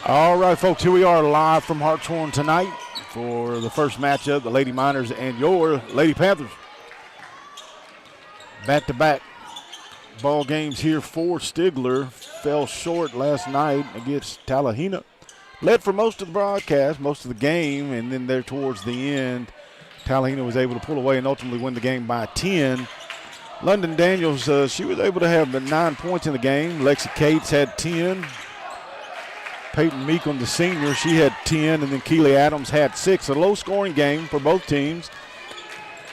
All right, folks, here we are live from Hartshorne tonight for the first matchup, the Lady Miners and your Lady Panthers. Back-to-back ball games here for Stigler. Fell short last night against Talihina. Led for most of the broadcast, most of the game, and then there towards the end, Talihina was able to pull away and ultimately win the game by 10. London Daniels, she was able to have 9 points in the game. Lexi Cates had 10. Peyton Meekum, the senior, she had 10, and then Keely Adams had 6. A low-scoring game for both teams.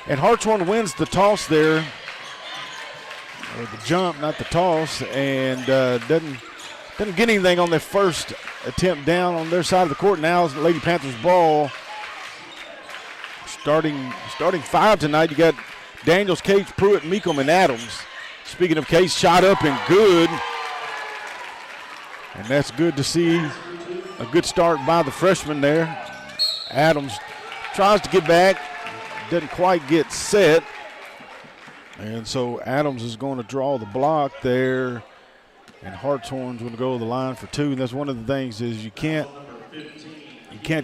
And Hartshorne wins the toss there, or the jump, not the toss, and doesn't get anything on their first attempt down on their side of the court. Now it's the Lady Panthers ball. Starting 5 tonight, you got Daniels, Cates, Pruitt, Meekum, and Adams. Speaking of Cates, shot up and good. And that's good to see. A good start by the freshman there. Adams tries to get back, doesn't quite get set. And so Adams is going to draw the block there. And Hartshorne's going to go to the line for 2. And that's one of the things is you can't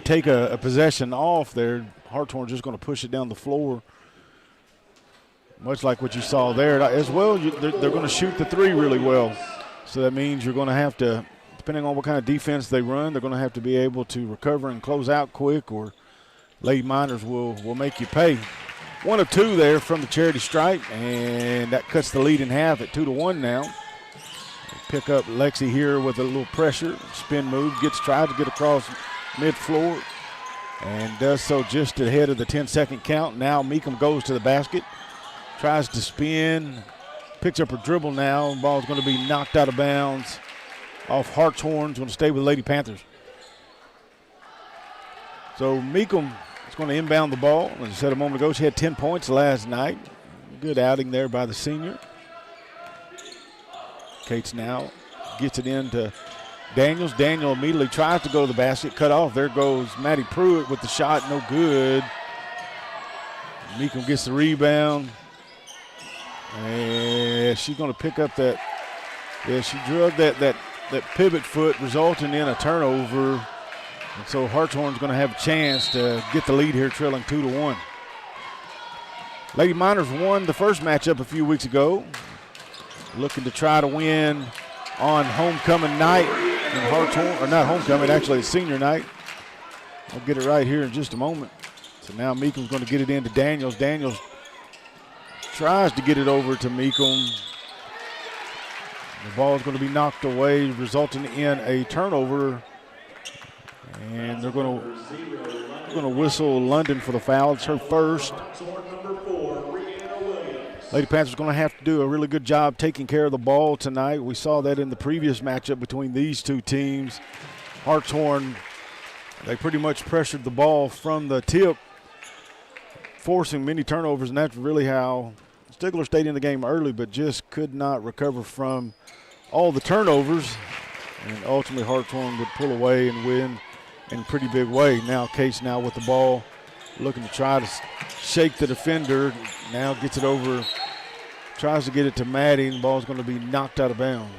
take a possession off there. Hartshorne's just going to push it down the floor. Much like what you saw there. As well, they're going to shoot the 3 really well. So that means you're going to have to, depending on what kind of defense they run, they're going to have to be able to recover and close out quick, or Lady Miners will make you pay. 1 of 2 there from the charity stripe, and that cuts the lead in half at 2-1 now. Pick up Lexi here with a little pressure, spin move, tries to get across mid-floor, and does so just ahead of the 10-second count. Now Meekum goes to the basket, tries to spin, picks up her dribble now, and the ball's going to be knocked out of bounds off Hartshorne's, going to stay with Lady Panthers. So Meekum is going to inbound the ball. As I said a moment ago, she had 10 points last night. Good outing there by the senior. Cates now gets it into Daniels. Daniel immediately tries to go to the basket, cut off. There goes Maddie Pruitt with the shot, no good. Meekum gets the rebound. And she's going to pick up that. Yeah, she drug that pivot foot, resulting in a turnover. And so Hartshorne's going to have a chance to get the lead here, trailing 2-1. Lady Miners won the first matchup a few weeks ago. Looking to try to win on homecoming night in Hartshorne, or not homecoming, actually it's senior night. I'll get it right here in just a moment. So now Meekum's going to get it into Daniels. Daniels tries to get it over to Meekum. The ball is going to be knocked away, resulting in a turnover. And they're going to whistle London for the foul. It's her first. Lady Panthers going to have to do a really good job taking care of the ball tonight. We saw that in the previous matchup between these two teams. Hartshorne, they pretty much pressured the ball from the tip, forcing many turnovers, and that's really how Stigler stayed in the game early, but just could not recover from all the turnovers. And ultimately Hartshorne would pull away and win in a pretty big way. Now Case now with the ball, looking to try to shake the defender. Now gets it over, tries to get it to Maddie, and the ball's going to be knocked out of bounds.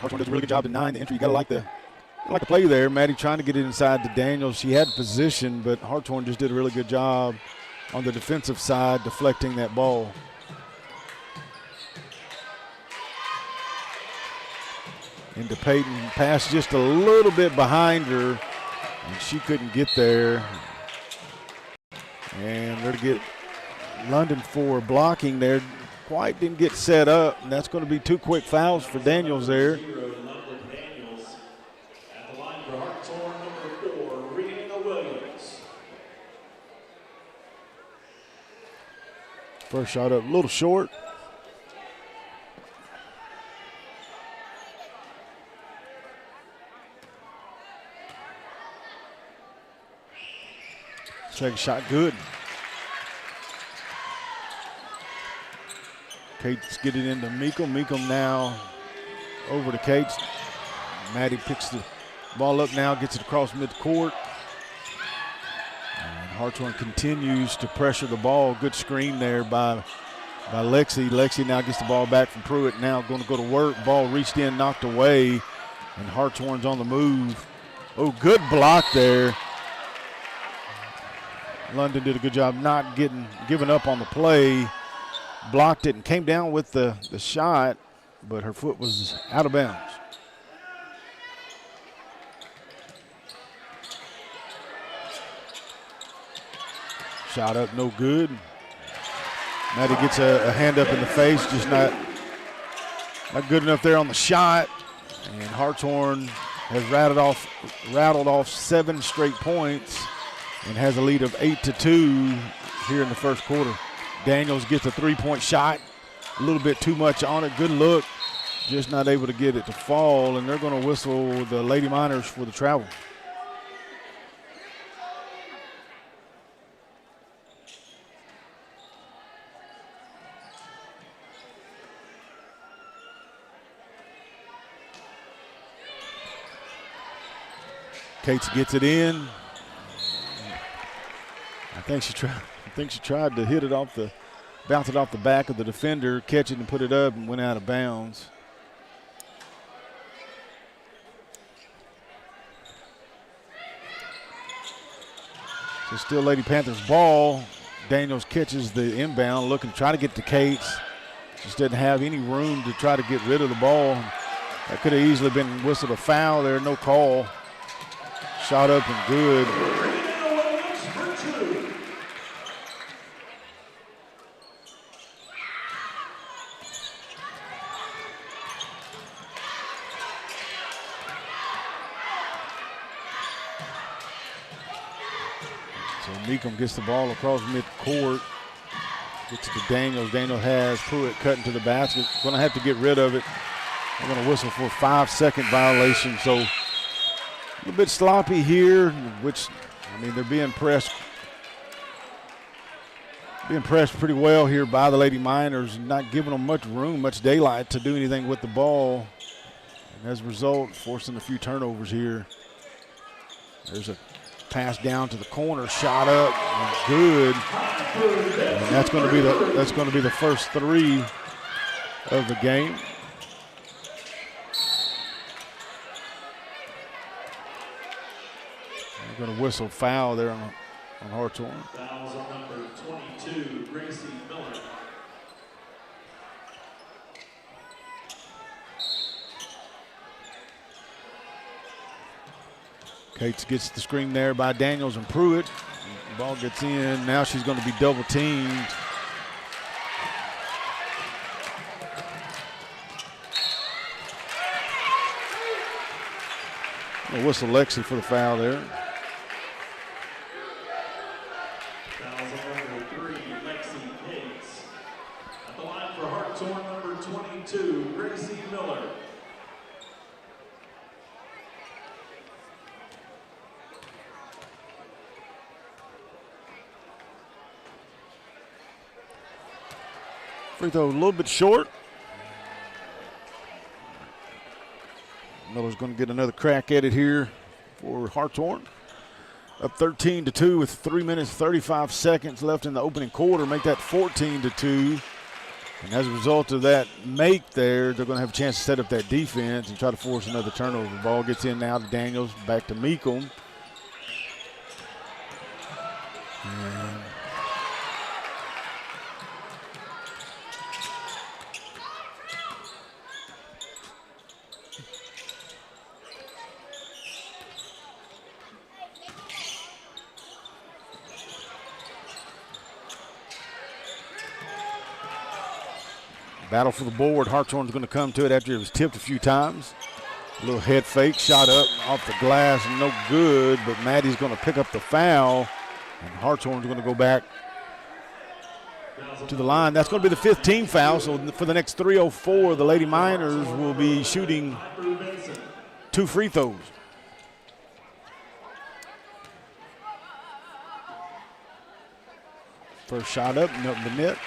Hartshorne does a really good job denying the entry. You got to like the play there. Maddie trying to get it inside to Daniels. She had position, but Hartshorne just did a really good job on the defensive side deflecting that ball. Into Peyton. Pass just a little bit behind her, and she couldn't get there. And they're to get London for blocking there. Quite didn't get set up, and that's going to be 2 quick fouls for Daniels there. First shot up a little short. Second shot good. Cates get it into Meekum. Meekum now over to Cates. Maddie picks the ball up now, gets it across midcourt. And Hartshorne continues to pressure the ball. Good screen there by Lexi. Lexi now gets the ball back from Pruitt. Now going to go to work. Ball reached in, knocked away. And Hartshorne's on the move. Oh, good block there. London did a good job not giving up on the play. Blocked it and came down with the shot, but her foot was out of bounds. Shot up, no good. Maddie gets a hand up in the face, just not good enough there on the shot. And Hartshorne has rattled off 7 straight points and has a lead of 8-2 here in the first quarter. Daniels gets a 3-point shot, a little bit too much on it. Good look, just not able to get it to fall, and they're going to whistle the Lady Miners for the travel. Cates gets it in. I think she tried to hit it bounce it off the back of the defender, catch it and put it up and went out of bounds. So still Lady Panthers ball. Daniels catches the inbound, looking to try to get to Cates. Just didn't have any room to try to get rid of the ball. That could have easily been whistled a foul there, no call. Shot up and good. So Meekum gets the ball across midcourt. Gets it to Daniels. Daniel has Pruitt cutting to the basket. Going to have to get rid of it. We're going to whistle for a 5-second violation. So a little bit sloppy here, which, I mean, they're being pressed pretty well here by the Lady Miners, not giving them much room, much daylight to do anything with the ball. And as a result, forcing a few turnovers here. There's a pass down to the corner, shot up, and good. And that's going to be the first 3 of the game. We're going to whistle foul there on Hartshorne. Fouls on number 22, Gracie Miller. Cates gets the screen there by Daniels and Pruitt. The ball gets in. Now she's going to be double teamed. We'll whistle Lexi for the foul there. Fouls on number 3, Lexi Cates. At the line for Hartshorne, number 22, Gracie Miller. Free throw a little bit short. Miller's going to get another crack at it here for Hartshorne. Up 13-2 with 3 minutes, 35 seconds left in the opening quarter. Make that 14-2. And as a result of that make there, they're going to have a chance to set up that defense and try to force another turnover. Ball gets in now to Daniels, back to Meekum. And battle for the board. Hartshorne's going to come to it after it was tipped a few times. A little head fake, shot up off the glass, no good, but Maddie's going to pick up the foul, and Hartshorne's going to go back to the line. That's going to be the 15th foul, so for the next 3:04, the Lady Miners will be shooting 2 free throws. First shot up, nothing but net.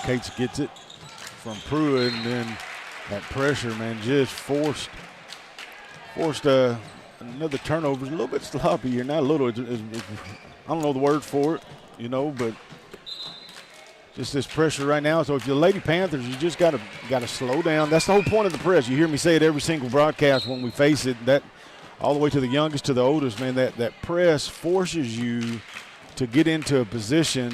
Cates gets it from Pruitt, and then that pressure, man, just forced another turnover. It's a little bit sloppy here, not a little. I don't know the word for it, you know, but just this pressure right now. So if you're the Lady Panthers, you just gotta slow down. That's the whole point of the press. You hear me say it every single broadcast when we face it. That all the way to the youngest to the oldest, man. That press forces you to get into a position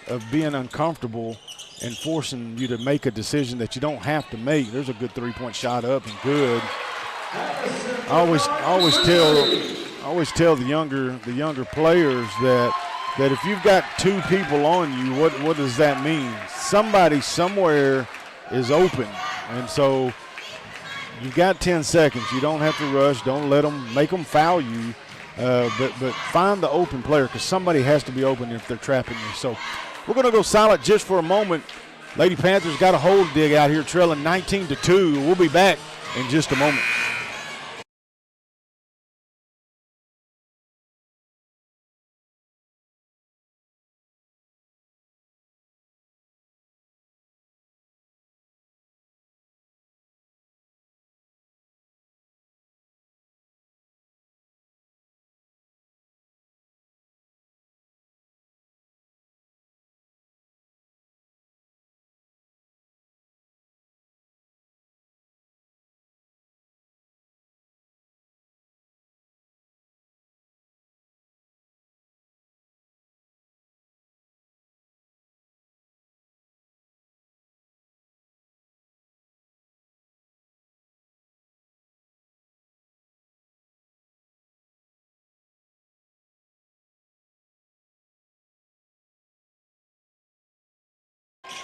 of being uncomfortable and forcing you to make a decision that you don't have to make. There's a good three-point shot up and good. I always tell the younger players that if you've got two people on you, what does that mean? Somebody somewhere is open, and so you've got 10 seconds. You don't have to rush. Don't make them foul you, but find the open player because somebody has to be open if they're trapping you. So we're going to go silent just for a moment. Lady Panthers got a hold dig out here, trailing 19-2. We'll be back in just a moment.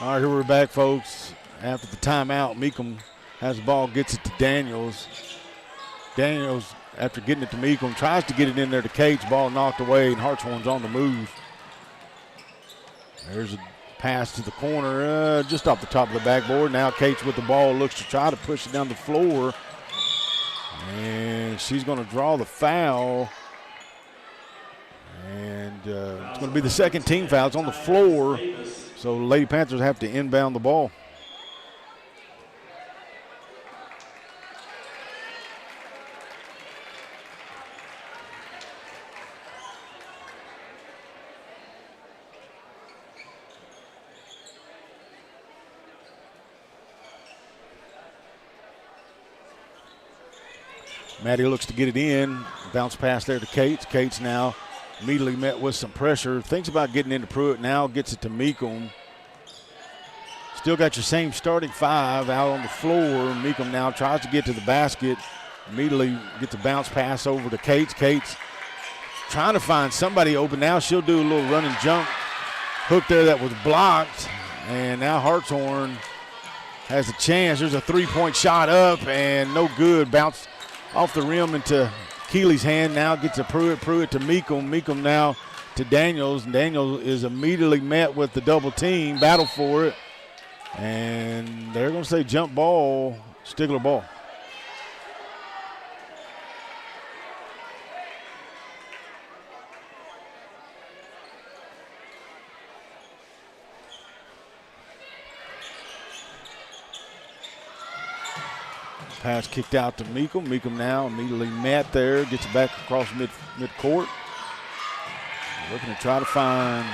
All right, here we're back, folks. After the timeout, Meekum has the ball, gets it to Daniels. Daniels, after getting it to Meekum, tries to get it in there to Cates. Ball knocked away, and Hartshorne's on the move. There's a pass to the corner, just off the top of the backboard. Now Cates with the ball looks to try to push it down the floor. And she's going to draw the foul. And it's going to be the second team foul. It's on the floor. So the Lady Panthers have to inbound the ball. Maddie looks to get it in. Bounce pass there to Cates. Cates now immediately met with some pressure. Thinks about getting into Pruitt. Now gets it to Meekum. Still got your same starting five out on the floor. Meekum now tries to get to the basket. Immediately gets a bounce pass over to Cates. Cates trying to find somebody open. Now she'll do a little run and jump hook there that was blocked. And now Hartshorne has a chance. There's a three-point shot up and no good. Bounce off the rim into Keeley's hand. Now gets a Pruitt to Meekum. Meekum now to Daniels. Daniels is immediately met with the double team. Battle for it. And they're going to say jump ball, Stigler ball. Pass kicked out to Meekum. Meekum now immediately met there, gets it back across mid-court. Looking to try to find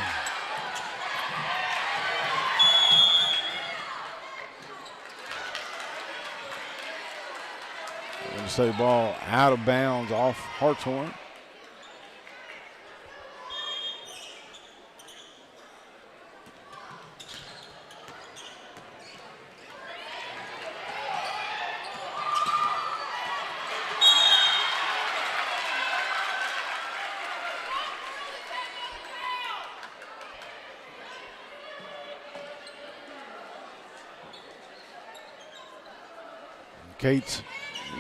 say ball out of bounds off Hartshorne. Cates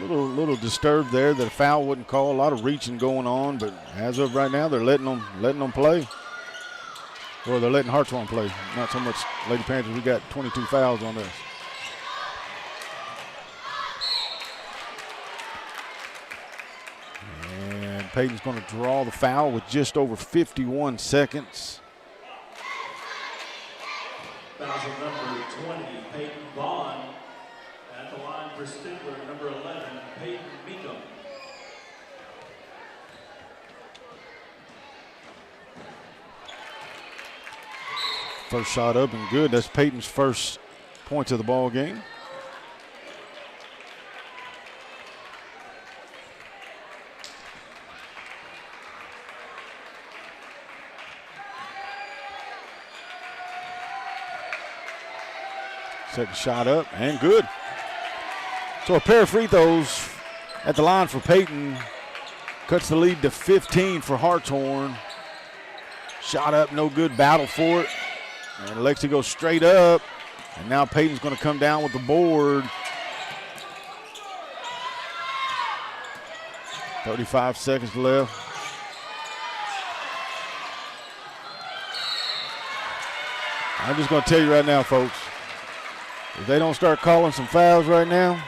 a little disturbed there that a foul wouldn't call. A lot of reaching going on, but as of right now, they're letting them play. Or they're letting Hartshorne play. Not so much Lady Panthers. We got 22 fouls on this. And Peyton's going to draw the foul with just over 51 seconds. Foul number 20, Peyton Vaughn. At the line for Stigler, number 11, Peyton Meekum. First shot up and good. That's Peyton's first points of the ball game. Second shot up and good. So a pair of free throws at the line for Peyton cuts the lead to 15 for Hartshorne. Shot up, no good, battle for it. And Lexi goes straight up. And now Peyton's going to come down with the board. 35 seconds left. I'm just going to tell you right now, folks, if they don't start calling some fouls right now,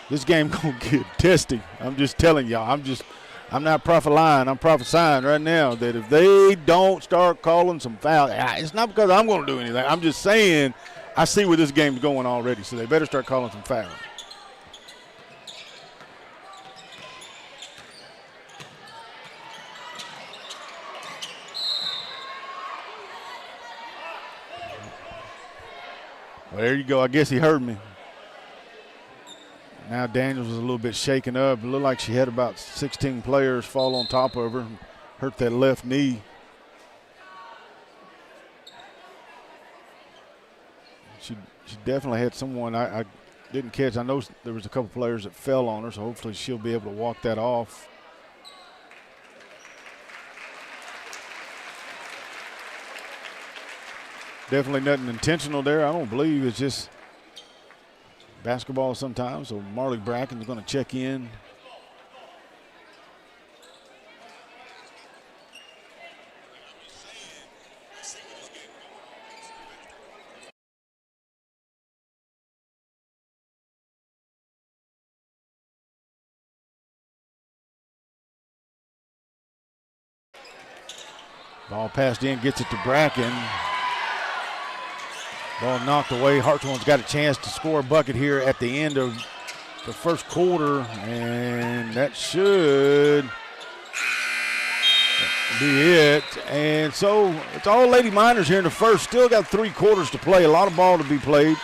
this game going to get testy. I'm just telling y'all. I'm not prophesying. I'm prophesying right now that if they don't start calling some fouls, it's not because I'm going to do anything. I'm just saying I see where this game's going already, so they better start calling some fouls. Well, there you go. I guess he heard me. Now Daniels was a little bit shaken up. It looked like she had about 16 players fall on top of her and hurt that left knee. She definitely had someone I didn't catch. I know there was a couple players that fell on her, so hopefully she'll be able to walk that off. Definitely nothing intentional there. I don't believe it's just basketball sometimes. So Marley Bracken is going to check in. Ball passed in, gets it to Bracken. Ball knocked away. Hartshorne's got a chance to score a bucket here at the end of the first quarter, and that should be it. And so it's all Lady Miners here in the first. Still got 3 quarters to play. A lot of ball to be played.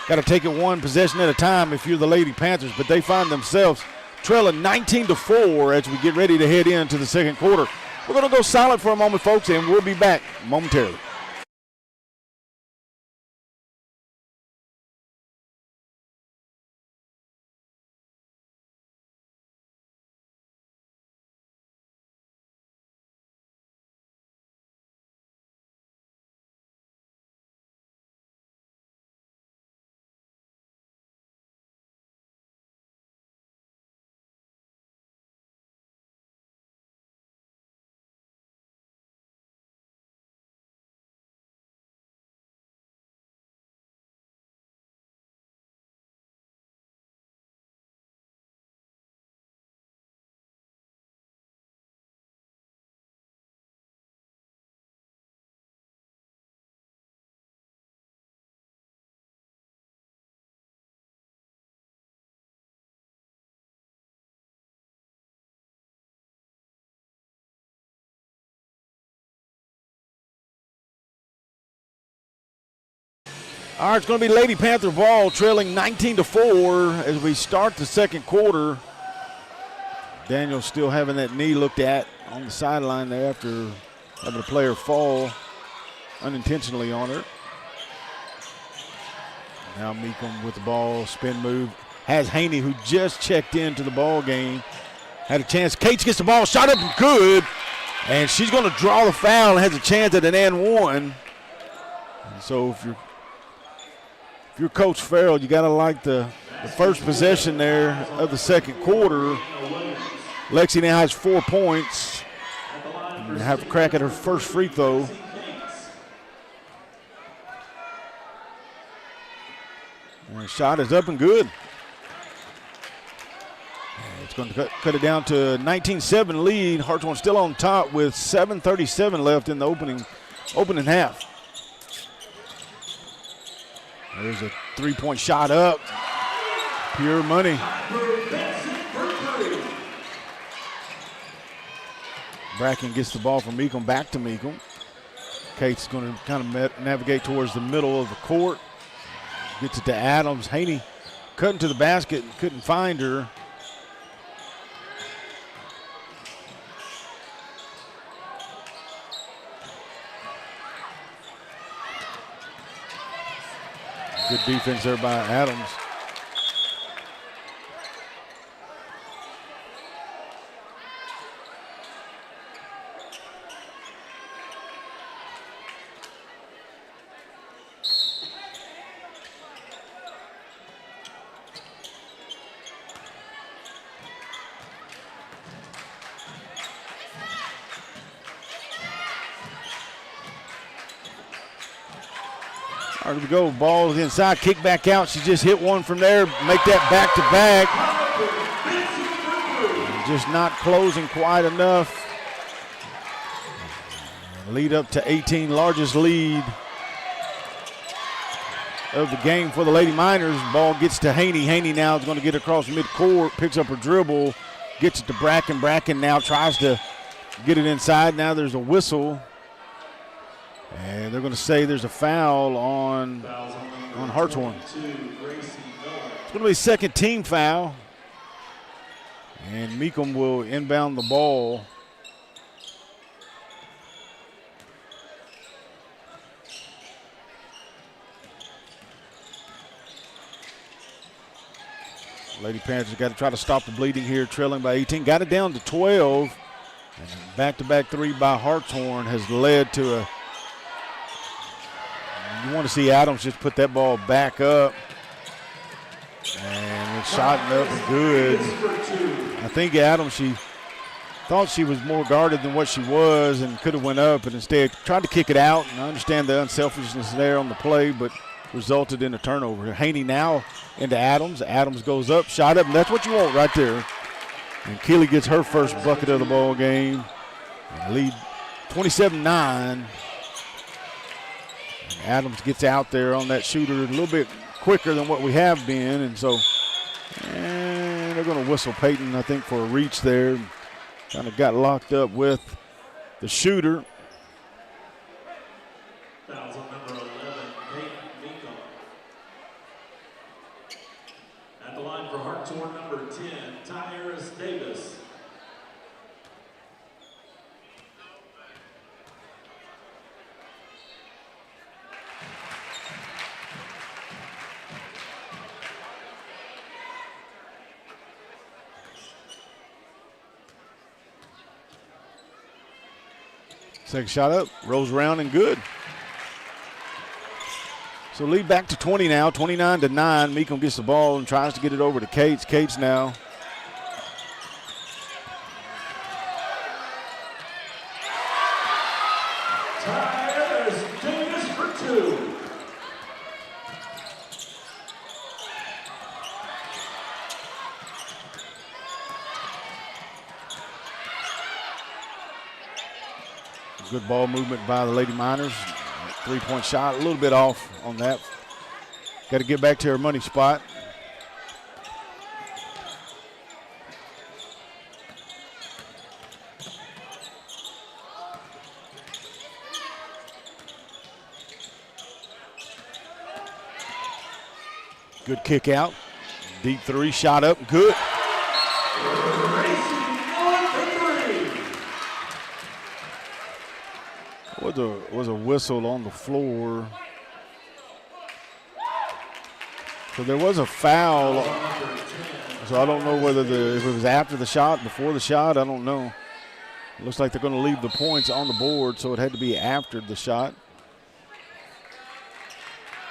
Got to take it one possession at a time if you're the Lady Panthers, but they find themselves trailing 19-4 as we get ready to head into the second quarter. We're going to go silent for a moment, folks, and we'll be back momentarily. All right, it's going to be Lady Panther ball trailing 19-4 as we start the second quarter. Daniel still having that knee looked at on the sideline there after having a player fall unintentionally on her. Now Meekum with the ball, spin move. Has Haney, who just checked into the ball game, had a chance. Cates gets the ball, shot up and good. And she's going to draw the foul and has a chance at an and one. And so if you're Coach Farrell, you got to like the first possession there of the second quarter. Lexi now has 4 points and have a crack at her first free throw. And the shot is up and good. And it's going to cut it down to 19-7 lead. Hartshorne still on top with 7:37 left in the opening half. There's a three-point shot up. Pure money. Bracken gets the ball from Meekum back to Meekum. Kate's going to kind of navigate towards the middle of the court. Gets it to Adams. Haney cutting to the basket and couldn't find her. Good defense there by Adams. All right, we go. Ball is inside, kick back out. She just hit one from there. Make that back to back. Just not closing quite enough. Lead up to 18, largest lead of the game for the Lady Miners. Ball gets to Haney. Haney now is going to get across midcourt, picks up her dribble, gets it to Bracken. Bracken now tries to get it inside. Now there's a whistle. And they're going to say there's a foul on Hartshorne. It's going to be a second team foul. And Meekum will inbound the ball. Lady Panthers got to try to stop the bleeding here, trailing by 18. Got it down to 12. And back-to-back three by Hartshorne has led to a. You want to see Adams just put that ball back up. And it's shot up and good. I think Adams, she thought she was more guarded than what she was and could have went up, and instead tried to kick it out. And I understand the unselfishness there on the play, but resulted in a turnover. Haney now into Adams. Adams goes up, shot up, and that's what you want right there. And Keeley gets her first bucket of the ball game. And lead 27-9. Adams gets out there on that shooter a little bit quicker than what we have been, and so they're going to whistle Peyton, I think, for a reach there. Kind of got locked up with the shooter. Fouls on number 11, Peyton Meekum. At the line for Hartshorne, number 10, Tyrus Davis. Second shot up, rolls around and good. So lead back to 20 now, 29-9. Meekum gets the ball and tries to get it over to Cates. Cates now. Tyrus Davis for two. Good ball movement by the Lady Miners. Three-point shot, a little bit off on that. Got to get back to her money spot. Good kick out. Deep three, shot up, good. Was a whistle on the floor. So there was a foul. So I don't know whether if it was after the shot, before the shot, I don't know. It looks like they're going to leave the points on the board, so it had to be after the shot.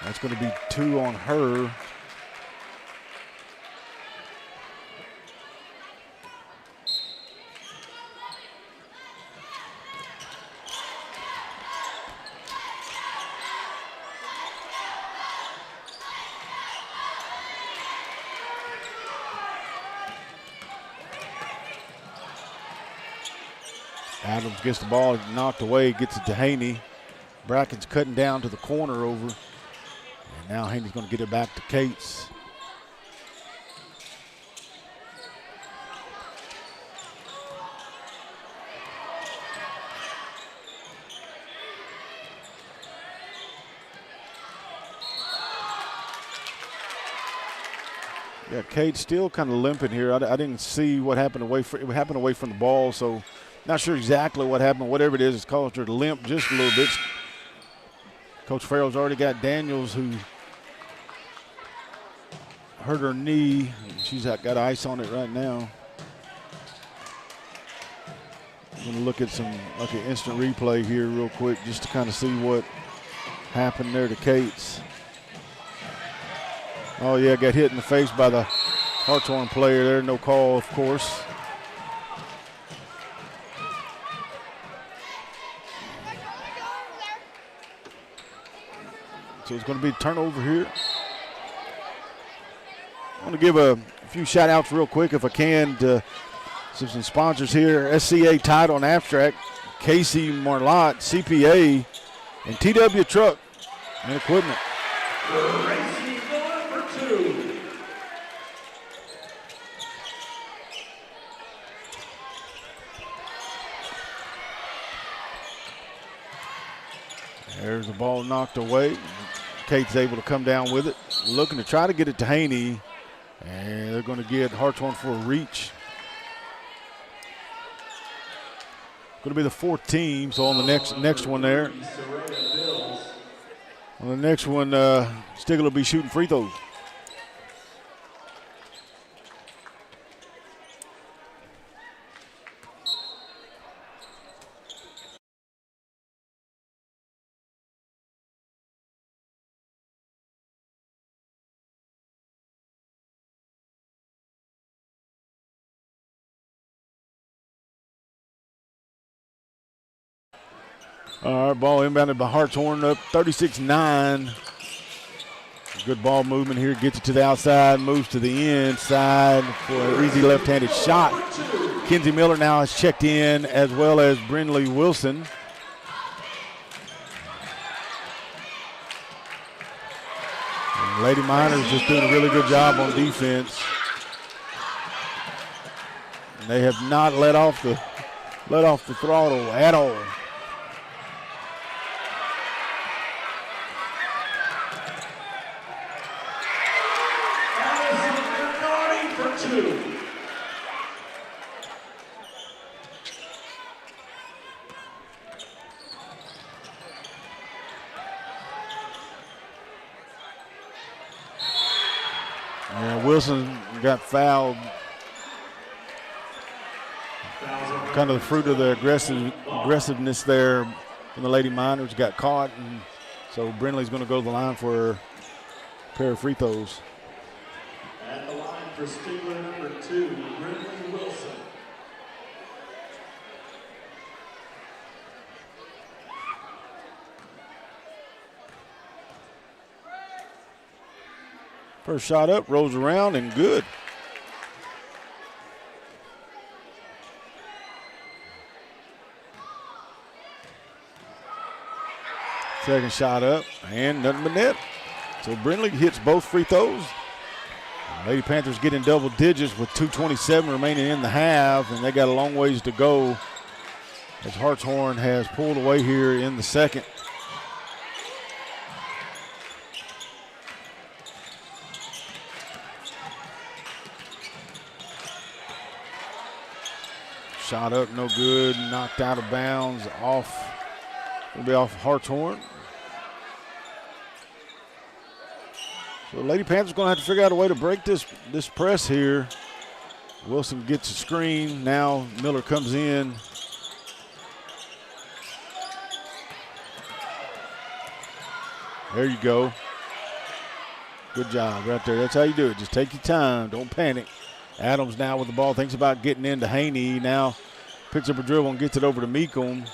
That's going to be 2 on her. Adams gets the ball knocked away, gets it to Haney. Bracken's cutting down to the corner over. And now Haney's going to get it back to Cates. Yeah, Cates still kind of limping here. I didn't see what happened it happened away from the ball, so not sure exactly what happened. Whatever it is, it's caused her to limp just a little bit. Coach Farrell's already got Daniels, who hurt her knee. She's got ice on it right now. I'm going to look at some an instant replay here real quick just to kind of see what happened there to Cates. Oh, yeah, got hit in the face by the Hartshorne player there. No call, of course. So it's going to be a turnover here. I want to give a few shout-outs real quick, if I can, to some sponsors here. SCA Title and Abstract, Casey Marlott, CPA, and TW Truck and Equipment. There's the ball knocked away. Kate's able to come down with it, looking to try to get it to Haney, and they're going to get Hartshorne for a reach. Going to be the fourth team, so on the next one there. On the next one, Stigler will be shooting free throws. All right, ball inbounded by Hartshorne, up 36-9. Good ball movement here, gets it to the outside, moves to the inside for an easy left-handed shot. Kenzie Miller now has checked in, as well as Brindley Wilson. And Lady Miners just doing a really good job on defense. And they have not let off the throttle at all. Yeah, Wilson got fouled. Kind of the fruit of the aggressiveness there from the Lady Miners, got caught, and so Brindley's going to go to the line for a pair of free throws. At the line for Stigler, number 2, Brindley Wilson. First shot up, rolls around, and good. Second shot up, and nothing but net. So Brindley hits both free throws. Lady Panthers getting double digits with 2:27 remaining in the half, and they got a long ways to go as Hartshorne has pulled away here in the second. Shot up, no good, knocked out of bounds, off. It'll be off Hartshorne. So Lady Panthers going to have to figure out a way to break this press here. Wilson gets a screen. Now Miller comes in. There you go. Good job right there. That's how you do it. Just take your time. Don't panic. Adams now with the ball. Thinks about getting into Haney. Now picks up a dribble and gets it over to Meekum.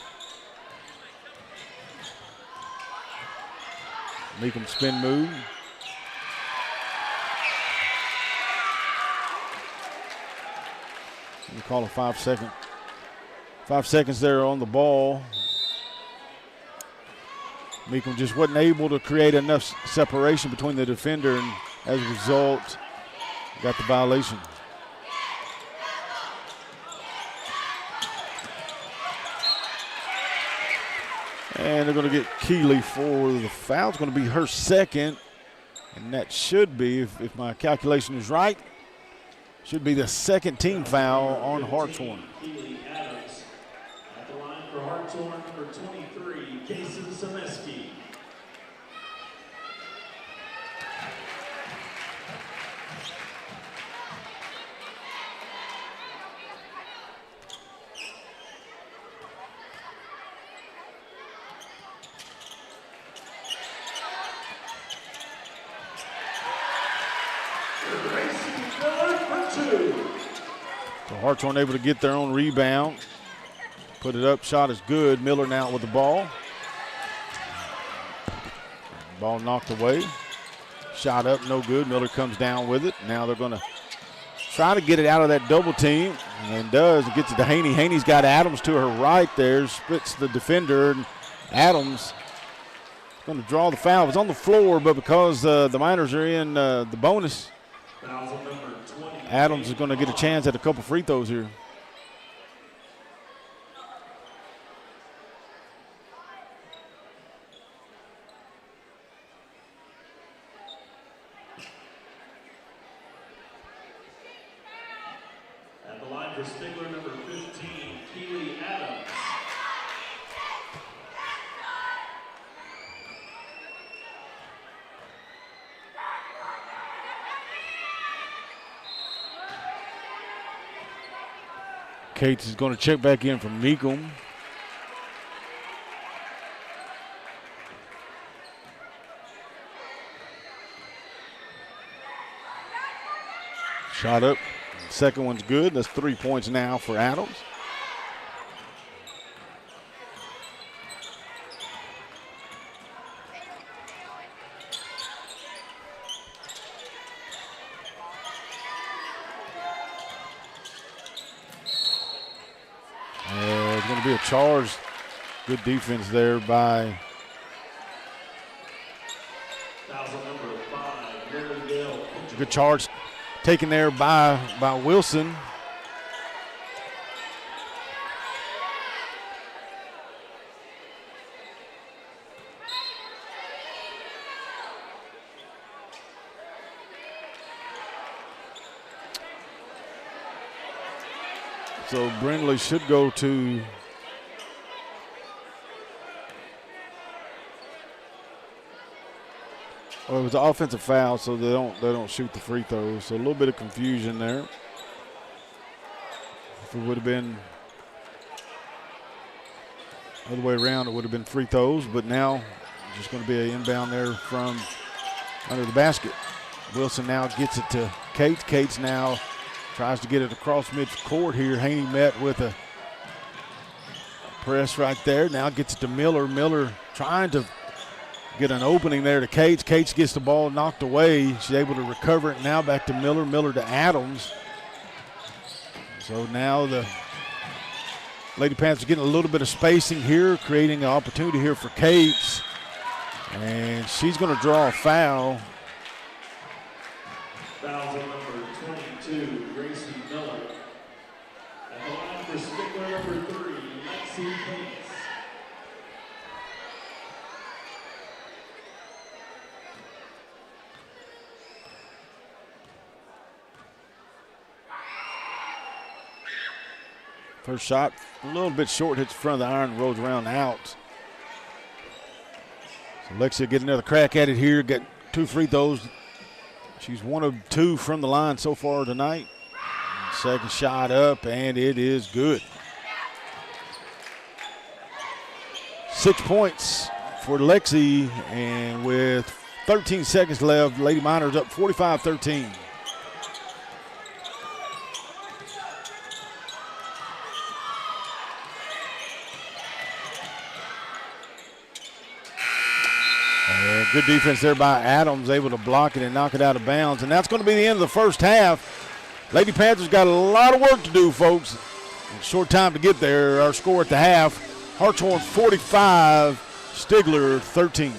Meekum spin move. We call a 5 second. 5 seconds there on the ball. Meekum just wasn't able to create enough separation between the defender, and as a result, got the violation. And they're going to get Keeley for the foul. It's going to be her second, and that should be, if my calculation is right, should be the second team foul on Hartshorne. Keeley Adams at the line for Hartshorne, number 23, Casey Semeski. So Hartshorne able to get their own rebound. Put it up, shot is good. Miller now with the ball. Ball knocked away. Shot up, no good. Miller comes down with it. Now they're going to try to get it out of that double team, and does. It gets it to Haney. Haney's got Adams to her right there, splits the defender, and Adams going to draw the foul. It's on the floor, but because the Miners are in the bonus, Adams is going to get a chance at a couple free throws here. At the line for Stigler, number 15, Keeley Adams. Cates is going to check back in from Meekum. Shot up. Second one's good. That's 3 points now for Adams. It's going to be a charge. Good defense there by Number 5, Mary Dale. good charge taken there by Wilson. So Brindley should go to it was an offensive foul, so they don't shoot the free throws. So a little bit of confusion there. If it would have been the other way around, it would have been free throws. But now just going to be an inbound there from under the basket. Wilson now gets it to Cates. Cates now tries to get it across midcourt here. Haney met with a press right there. Now gets it to Miller. Miller trying to get an opening there to Cates. Cates gets the ball knocked away. She's able to recover it. Now back to Miller. Miller to Adams. So now the Lady Panthers getting a little bit of spacing here, creating an opportunity here for Cates. And she's going to draw a foul. Fouls on number 22, Gracie Miller. At the line for Stigler, number 3, Lexi Cates. First shot, a little bit short, hits the front of the iron, rolls around out. So Lexi get another crack at it here, got 2 free throws. She's 1 of 2 from the line so far tonight. Second shot up, and it is good. 6 points for Lexi, and with 13 seconds left, Lady Miners up 45-13. Good defense there by Adams, able to block it and knock it out of bounds. And that's going to be the end of the first half. Lady Panthers got a lot of work to do, folks. Short time to get there. Our score at the half, Hartshorne 45, Stigler 13.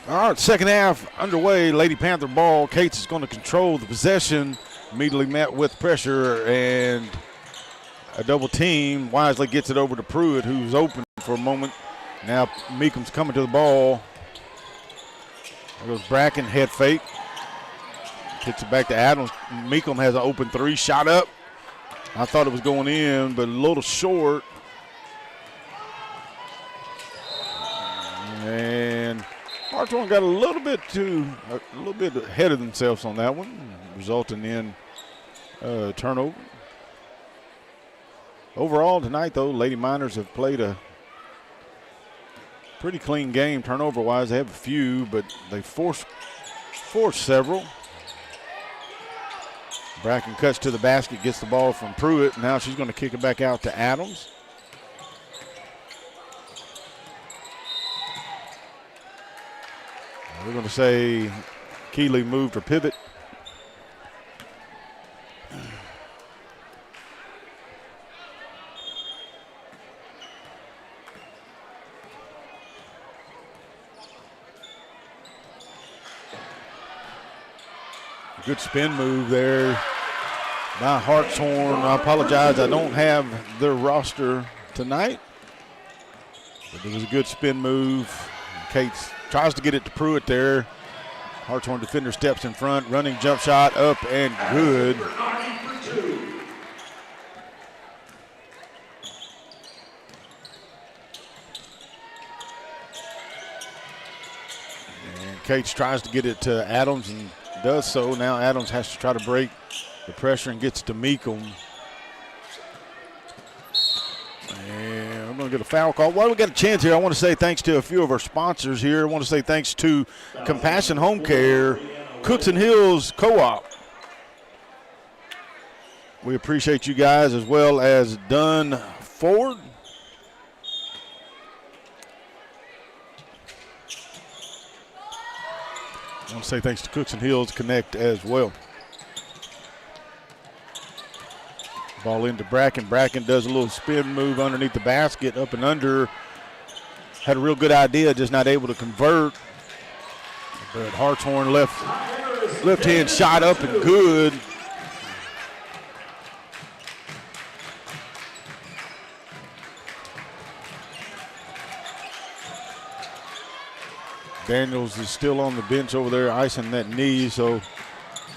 All right, second half underway. Lady Panther ball. Cates is going to control the possession. Immediately met with pressure and a double team. Wisely gets it over to Pruitt, who's open for a moment. Now Meekum's coming to the ball. There goes Bracken, head fake. Kicks it back to Adams. Meekum has an open three, shot up. I thought it was going in, but a little short. And Hartshorne got a little bit ahead of themselves on that one, resulting in turnover. Overall tonight, though, Lady Miners have played a pretty clean game turnover-wise. They have a few, but they forced several. Bracken cuts to the basket, gets the ball from Pruitt. Now she's going to kick it back out to Adams. We're going to say Keeley moved her pivot. Good spin move there by Hartshorne. I apologize, I don't have their roster tonight. But it was a good spin move. Cates tries to get it to Pruitt there. Hartshorne defender steps in front, running jump shot up and good. And Cates tries to get it to Adams and does so. Now Adams has to try to break the pressure and gets to Meekum. And I'm going to get a foul call. While we got a chance here, I want to say thanks to a few of our sponsors here. I want to say thanks to Compassion Home Care, Cooks and Hills Co-op. We appreciate you guys, as well as Dunn Ford. I want to say thanks to Cooks and Hills Connect as well. Ball into Bracken. Bracken does a little spin move underneath the basket, up and under. Had a real good idea, just not able to convert. But Hartshorne left hand shot up and good. Daniels is still on the bench over there, icing that knee, so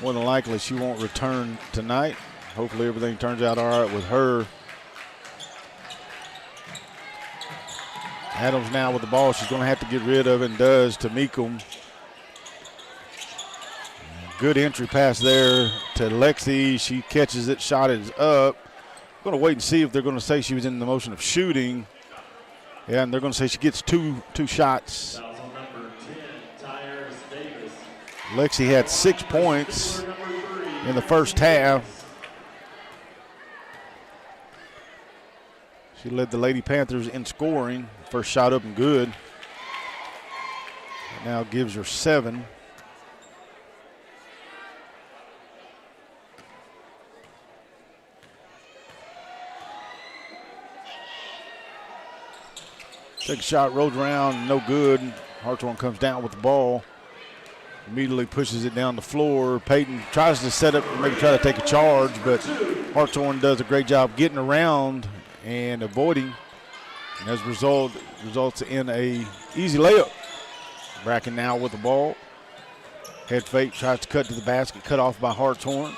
more than likely she won't return tonight. Hopefully everything turns out all right with her. Adams now with the ball. She's going to have to get rid of it, and does, to Meekum. Good entry pass there to Lexi. She catches it, shot is up. I'm going to wait and see if they're going to say she was in the motion of shooting. Yeah, and they're going to say she gets two shots. Lexi had 6 points in the first half. She led the Lady Panthers in scoring. First shot up and good. That now gives her 7. Take a shot, rolls around, no good. Hartshorne comes down with the ball. Immediately pushes it down the floor. Peyton tries to set up, maybe try to take a charge, but Hartshorne does a great job getting around and avoiding. And as a result, results in a easy layup. Bracken now with the ball. Head fake, tries to cut to the basket, cut off by Hartshorne.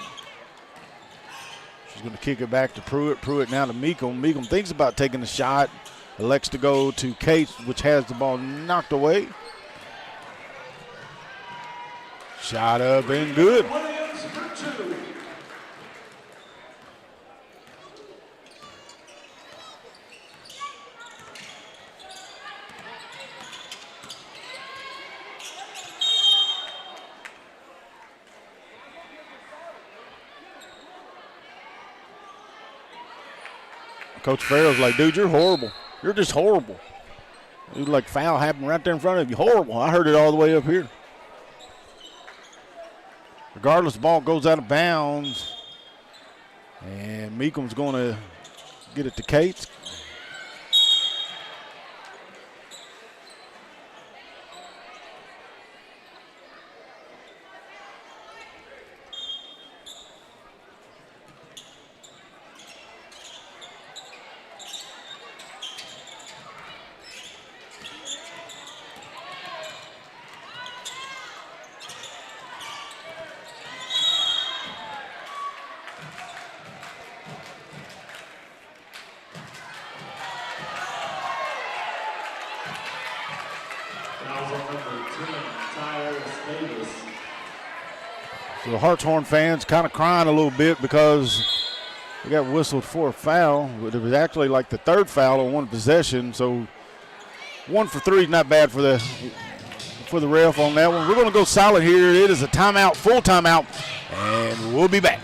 She's going to kick it back to Pruitt. Pruitt now to Meekum. Meekum thinks about taking the shot. Elects to go to Cates, which has the ball knocked away. Shot up and good. Coach Farrell's like, dude, you're horrible. You're just horrible. It was like foul happened right there in front of you. Horrible. I heard it all the way up here. Regardless, the ball goes out of bounds. And Meekum's going to get it to Cates. The Hartshorne fans kind of crying a little bit because we got whistled for a foul, but it was actually like the third foul on one possession. So 1 for 3 is not bad for the ref on that one. We're going to go silent here. It is a timeout, full timeout, and we'll be back.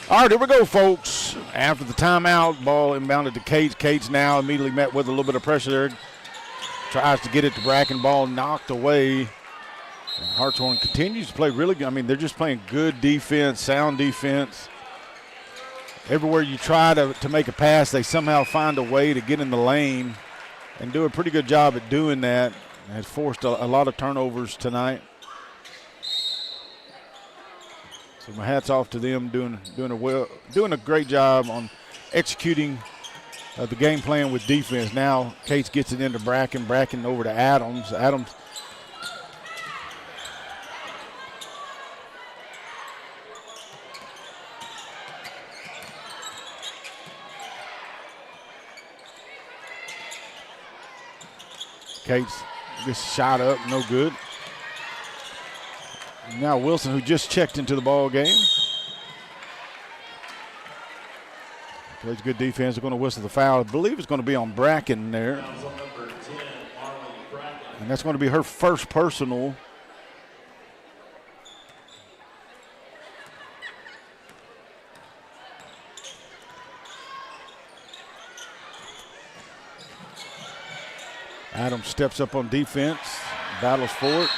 All right, here we go, folks. After the timeout, ball inbounded to Cates. Cates now immediately met with a little bit of pressure there. Tries to get it to Bracken. Ball knocked away. And Hartshorne continues to play really good. I mean, they're just playing good defense, sound defense. Everywhere you try to make a pass, they somehow find a way to get in the lane and do a pretty good job at doing that. Has forced a lot of turnovers tonight. So my hat's off to them doing a great job on executing the game plan with defense. Now Cates gets it into Bracken. Bracken over to Adams. Adams Cates gets shot up, no good. Now Wilson, who just checked into the ball game. Plays good defense. They're going to whistle the foul. I believe it's going to be on Bracken there. And that's going to be her first personal. Adams steps up on defense, battles for it.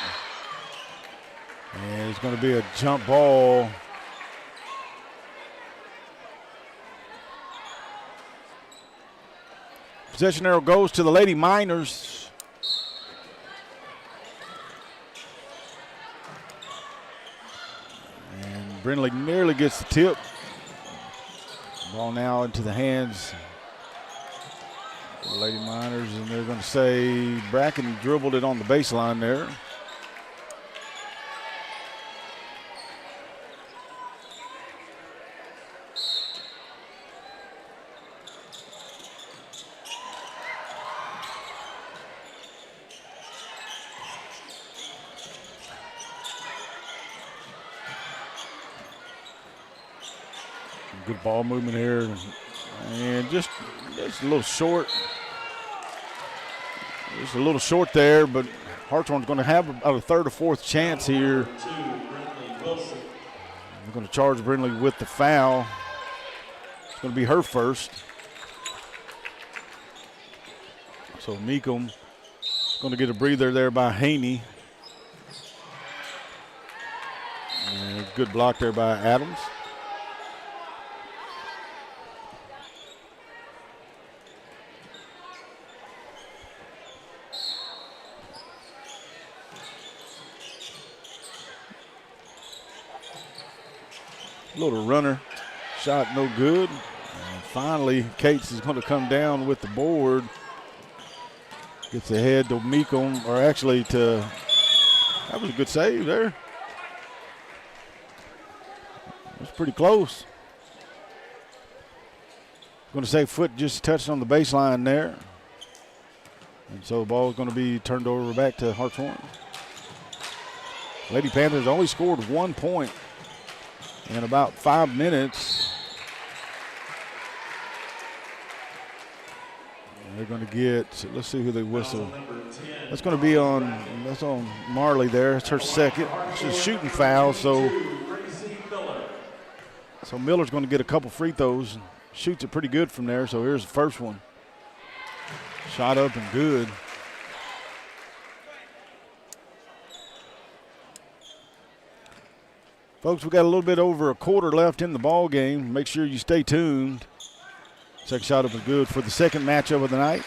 And it's going to be a jump ball. Possession arrow goes to the Lady Miners. And Brindley nearly gets the tip. Ball now into the hands of the Lady Miners, and they're going to say Bracken dribbled it on the baseline there. Good ball movement here, and just a little short. Just a little short there, but Hartshorne's going to have about a third or fourth chance here. They're going to charge Brindley with the foul. It's going to be her first. So Meekum going to get a breather there by Haney. And good block there by Adams. Little runner, shot no good. And finally, Cates is going to come down with the board. Gets ahead to Meekum, or actually to, that was a good save there. That's pretty close. Going to say foot just touched on the baseline there. And so the ball is going to be turned over back to Hartshorne. Lady Panthers only scored 1 point in about 5 minutes. And they're going to get, let's see who they whistle. That's going to be that's on Marley there. It's her second. It's a shooting foul, so Miller's going to get a couple free throws. Shoots it pretty good from there, so here's the first one. Shot up and good. Folks, we got a little bit over a quarter left in the ball game. Make sure you stay tuned. Second shot up is good for the second matchup of the night.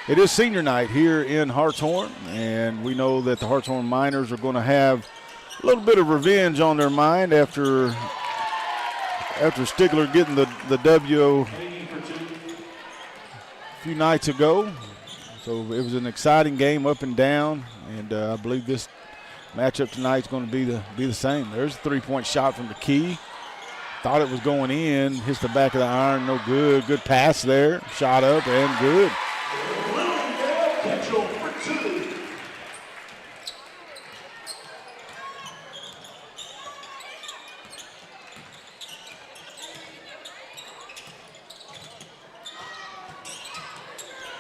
It is senior night here in Hartshorne, and we know that the Hartshorne Miners are going to have a little bit of revenge on their mind after Stigler getting the W a few nights ago. So it was an exciting game up and down, and I believe this matchup tonight is going to be the same. There's a three-point shot from the key. Thought it was going in, hits the back of the iron, no good. Good pass there, shot up and good.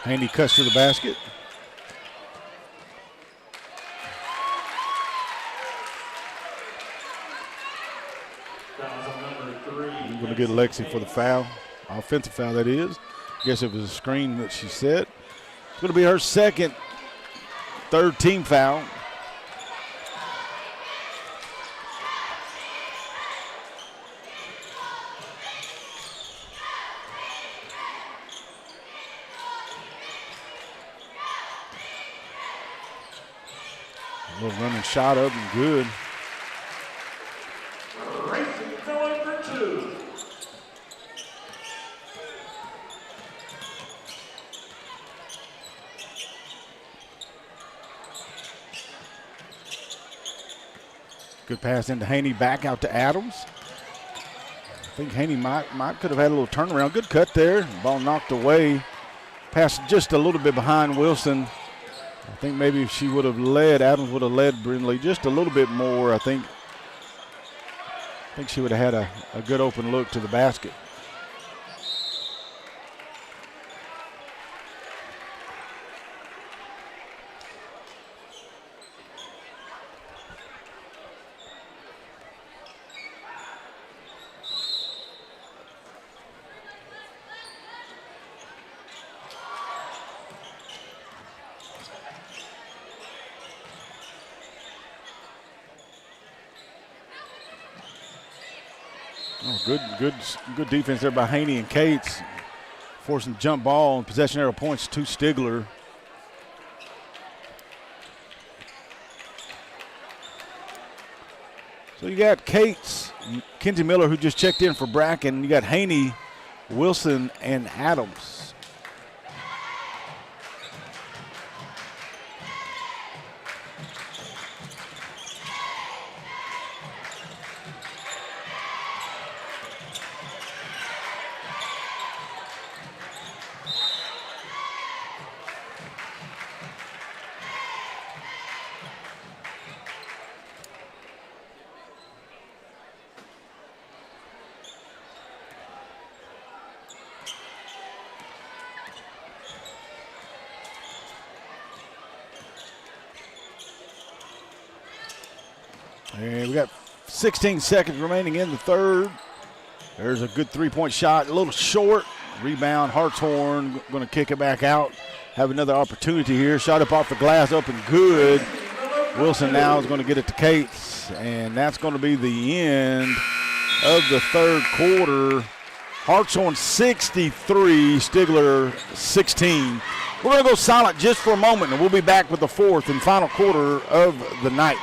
Handy cuts to the basket. I'm going to get Lexi for the foul. Offensive foul, that is. Guess it was a screen that she set. It's going to be her third team foul. A little running shot up and good. Good pass into Haney, back out to Adams. I think Haney might could have had a little turnaround. Good cut there. Ball knocked away. Pass just a little bit behind Wilson. I think maybe if she would have led, Adams would have led Brindley just a little bit more. I think she would have had a good open look to the basket. Oh, good defense there by Haney and Cates, forcing jump ball and possession arrow points to Stigler. So you got Cates, Kenzie Miller, who just checked in for Bracken. You got Haney, Wilson, and Adams. And we got 16 seconds remaining in the third. There's a good three-point shot, a little short. Rebound, Hartshorne going to kick it back out. Have another opportunity here. Shot up off the glass, up and good. Wilson now is going to get it to Cates, and that's going to be the end of the third quarter. Hartshorne 63, Stigler 16. We're going to go silent just for a moment, and we'll be back with the fourth and final quarter of the night.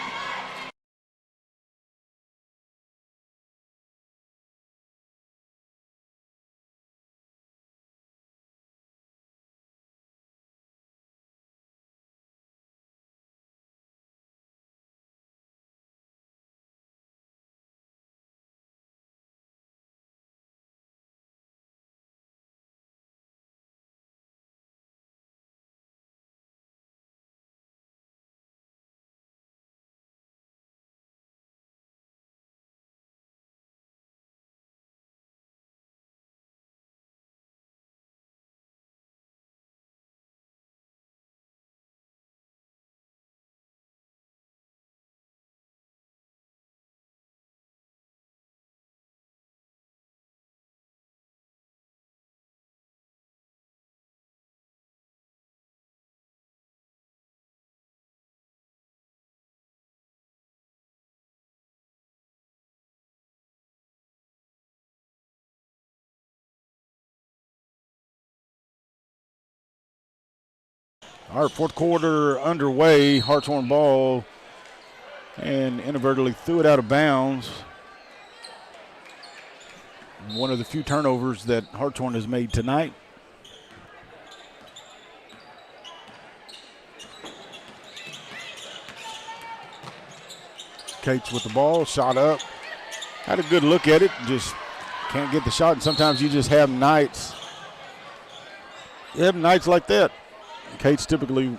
All right, fourth quarter underway. Hartshorne ball, and inadvertently threw it out of bounds. One of the few turnovers that Hartshorne has made tonight. Cates with the ball, shot up. Had a good look at it, just can't get the shot. And sometimes you just have nights. You have nights like that. Cates typically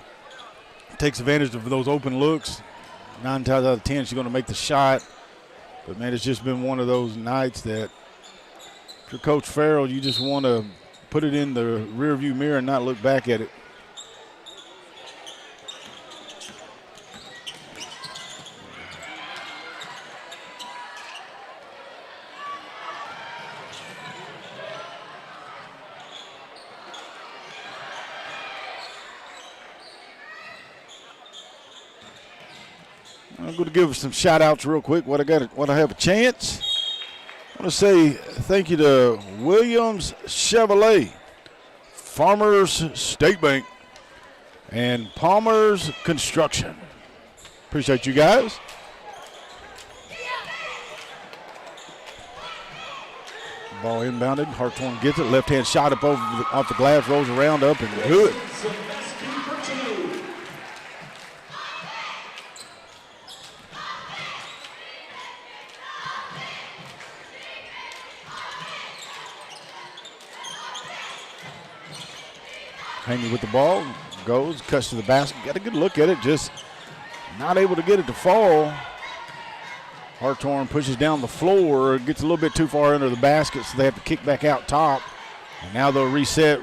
takes advantage of those open looks. 9 times out of 10, she's going to make the shot. But, man, it's just been one of those nights that if you're Coach Farrell, you just want to put it in the rearview mirror and not look back at it. I'm going to give some shout outs real quick. What I have a chance. I want to say thank you to Williams Chevrolet, Farmers State Bank, and Palmer's Construction. Appreciate you guys. Ball inbounded. Hartshorne gets it. Left hand shot up off the glass, rolls around up and good. Haney with the ball, goes, cuts to the basket. Got a good look at it, just not able to get it to fall. Hartshorne pushes down the floor, gets a little bit too far under the basket, so they have to kick back out top. And now they'll reset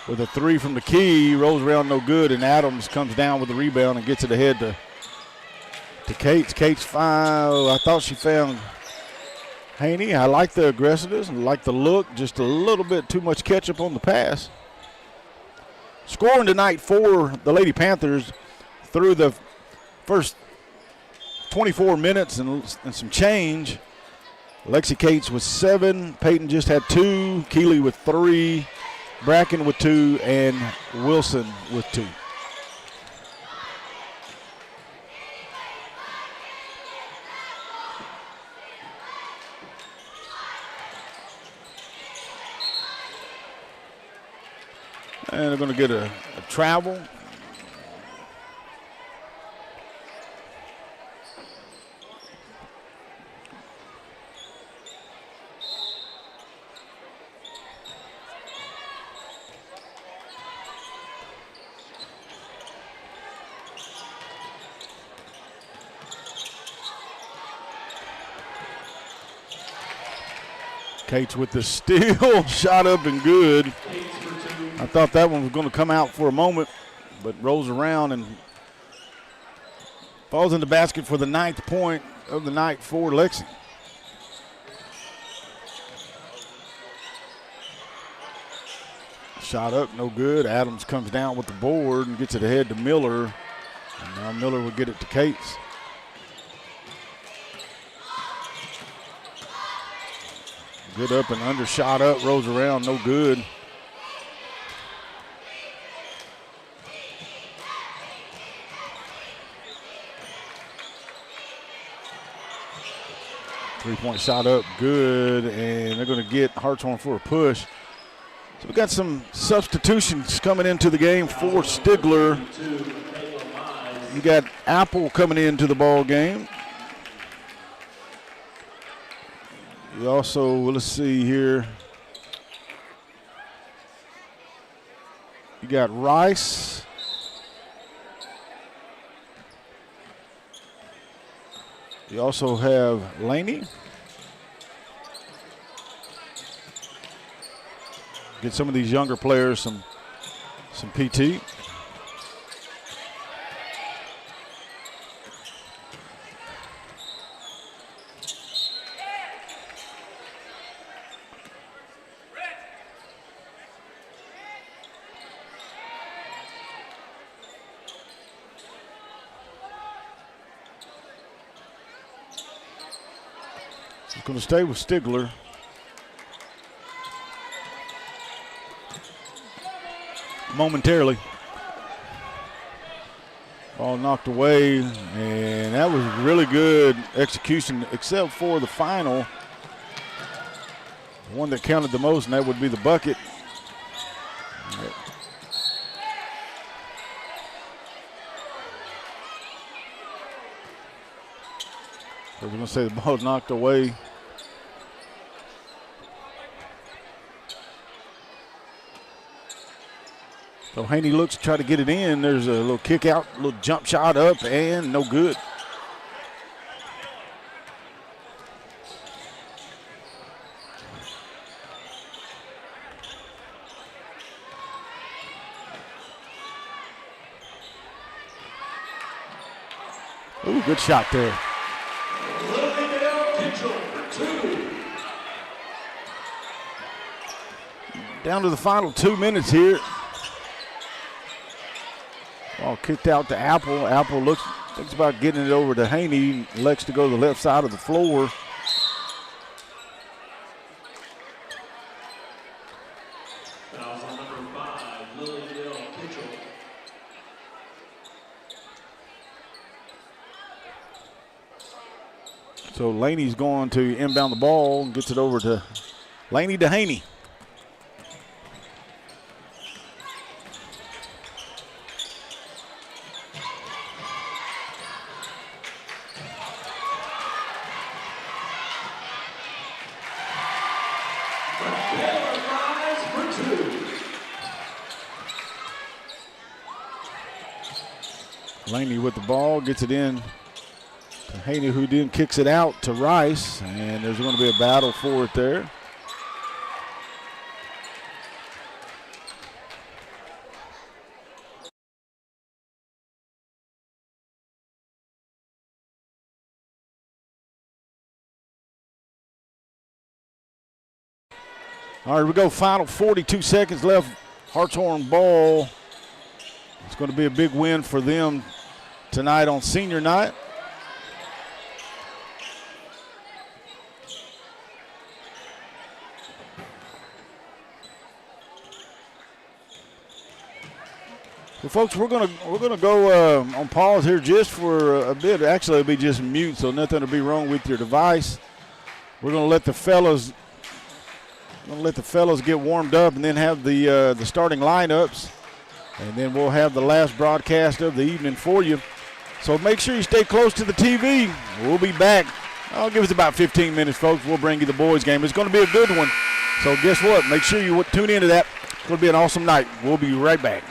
with a three from the key, rolls around no good, and Adams comes down with the rebound and gets it ahead to Cates. Cates foul. I thought she found Haney. I like the aggressiveness, I like the look, just a little bit too much catch-up on the pass. Scoring tonight for the Lady Panthers through the first 24 minutes and some change. Lexi Cates with 7. Peyton just had 2. Keeley with 3. Bracken with 2. And Wilson with 2. And they're going to get a travel. Cates with the steal, shot up and good. I thought that one was going to come out for a moment, but rolls around and falls in the basket for the 9th point of the night for Lexi. Shot up, no good. Adams comes down with the board and gets it ahead to Miller. And now Miller will get it to Cates. Good up and under, shot up, rolls around, no good. Three-point shot up, good, and they're going to get Hartshorne for a push. So we got some substitutions coming into the game for Stigler. You got Apple coming into the ball game. You also, let's see here. You got Rice. You also have Laney. Get some of these younger players some PT. He's going to stay with Stigler. Momentarily. Ball knocked away, and that was really good execution, except for the final. The one that counted the most, and that would be the bucket. I was going to say the ball knocked away. So Haney looks to try to get it in. There's a little kick out, a little jump shot up, and no good. Ooh, good shot there. Down to the final 2 minutes here. Ball kicked out to Apple. Apple thinks about getting it over to Haney. Elects to go to the left side of the floor. So Laney's going to inbound the ball and gets it over to Laney to Haney. Laney with the ball, gets it in to Haney, who then kicks it out to Rice, and there's going to be a battle for it there. All right, we go. Final 42 seconds left. Hartshorne ball. It's going to be a big win for them tonight on senior night. Well, folks, we're gonna go on pause here just for a bit. Actually, it'll be just mute, so nothing will be wrong with your device. We're gonna let the fellas get warmed up, and then have the starting lineups, and then we'll have the last broadcast of the evening for you. So make sure you stay close to the TV. We'll be back. I'll give us about 15 minutes, folks. We'll bring you the boys' game. It's going to be a good one. So guess what? Make sure you tune into that. It's going to be an awesome night. We'll be right back.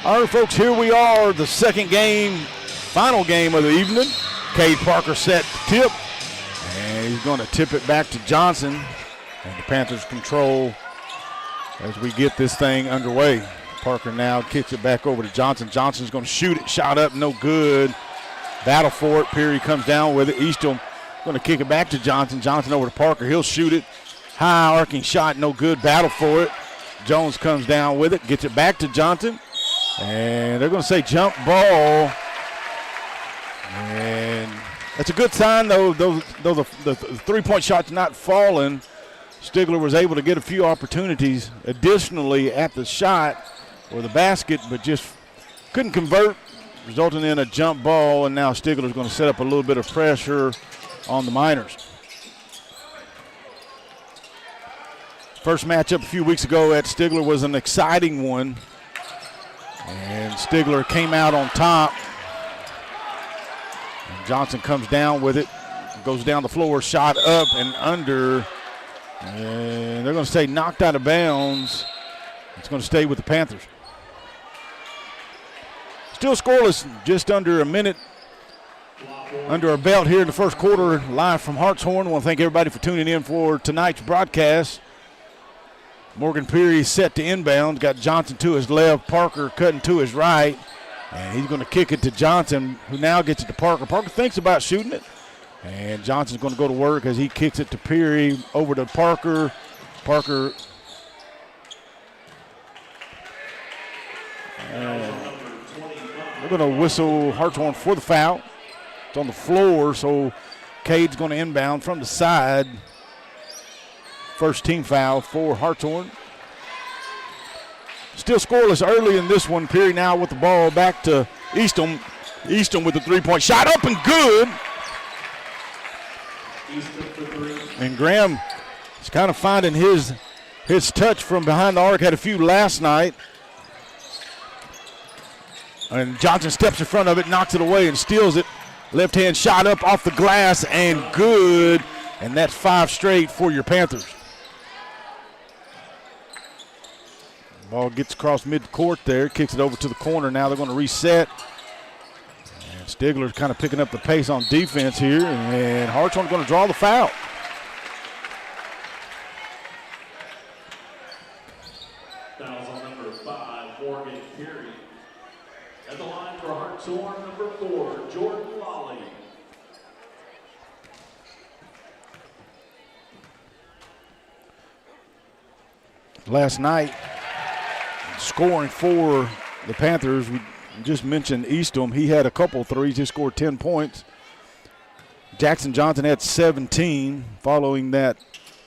All right, folks, here we are, the second game, final game of the evening. Cade Parker set to tip, and he's going to tip it back to Johnson. And the Panthers control as we get this thing underway. Parker now kicks it back over to Johnson. Johnson's going to shoot it, shot up, no good. Battle for it, Peary comes down with it. Eastham going to kick it back to Johnson. Johnson over to Parker, he'll shoot it. High arcing shot, no good, battle for it. Jones comes down with it, gets it back to Johnson. And they're going to say jump ball. And that's a good sign, though the three-point shot's not falling. Stigler was able to get a few opportunities additionally at the shot or the basket, but just couldn't convert, resulting in a jump ball. And now Stigler's going to set up a little bit of pressure on the Miners. First matchup a few weeks ago at Stigler was an exciting one. And Stigler came out on top. And Johnson comes down with it. Goes down the floor, shot up and under. And they're going to say knocked out of bounds. It's going to stay with the Panthers. Still scoreless, just under a minute under our belt here in the first quarter, live from Hartshorne. I want to thank everybody for tuning in for tonight's broadcast. Morgan Peary set to inbound, got Johnson to his left, Parker cutting to his right, and he's going to kick it to Johnson, who now gets it to Parker. Parker thinks about shooting it, and Johnson's going to go to work as he kicks it to Peary, over to Parker. Parker they're going to whistle Hartshorne for the foul. It's on the floor, so Cade's going to inbound from the side. First team foul for Hartshorne. Still scoreless early in this one. Peary now with the ball back to Eastham. Eastham with the three-point shot up and good. And Graham is kind of finding his touch from behind the arc. Had a few last night. And Johnson steps in front of it, knocks it away and steals it. Left hand shot up off the glass and good. And that's 5 straight for your Panthers. Ball gets across midcourt there, kicks it over to the corner. Now they're going to reset. And Stigler's kind of picking up the pace on defense here, and Hartshorne's going to draw the foul. Fouls on number 5, Morgan Peary. At the line for Hartshorne, number 4, Jordan Lawley. Last night, scoring for the Panthers, we just mentioned Eastham. He had a couple threes. He scored 10 points. Jackson Johnson had 17 following that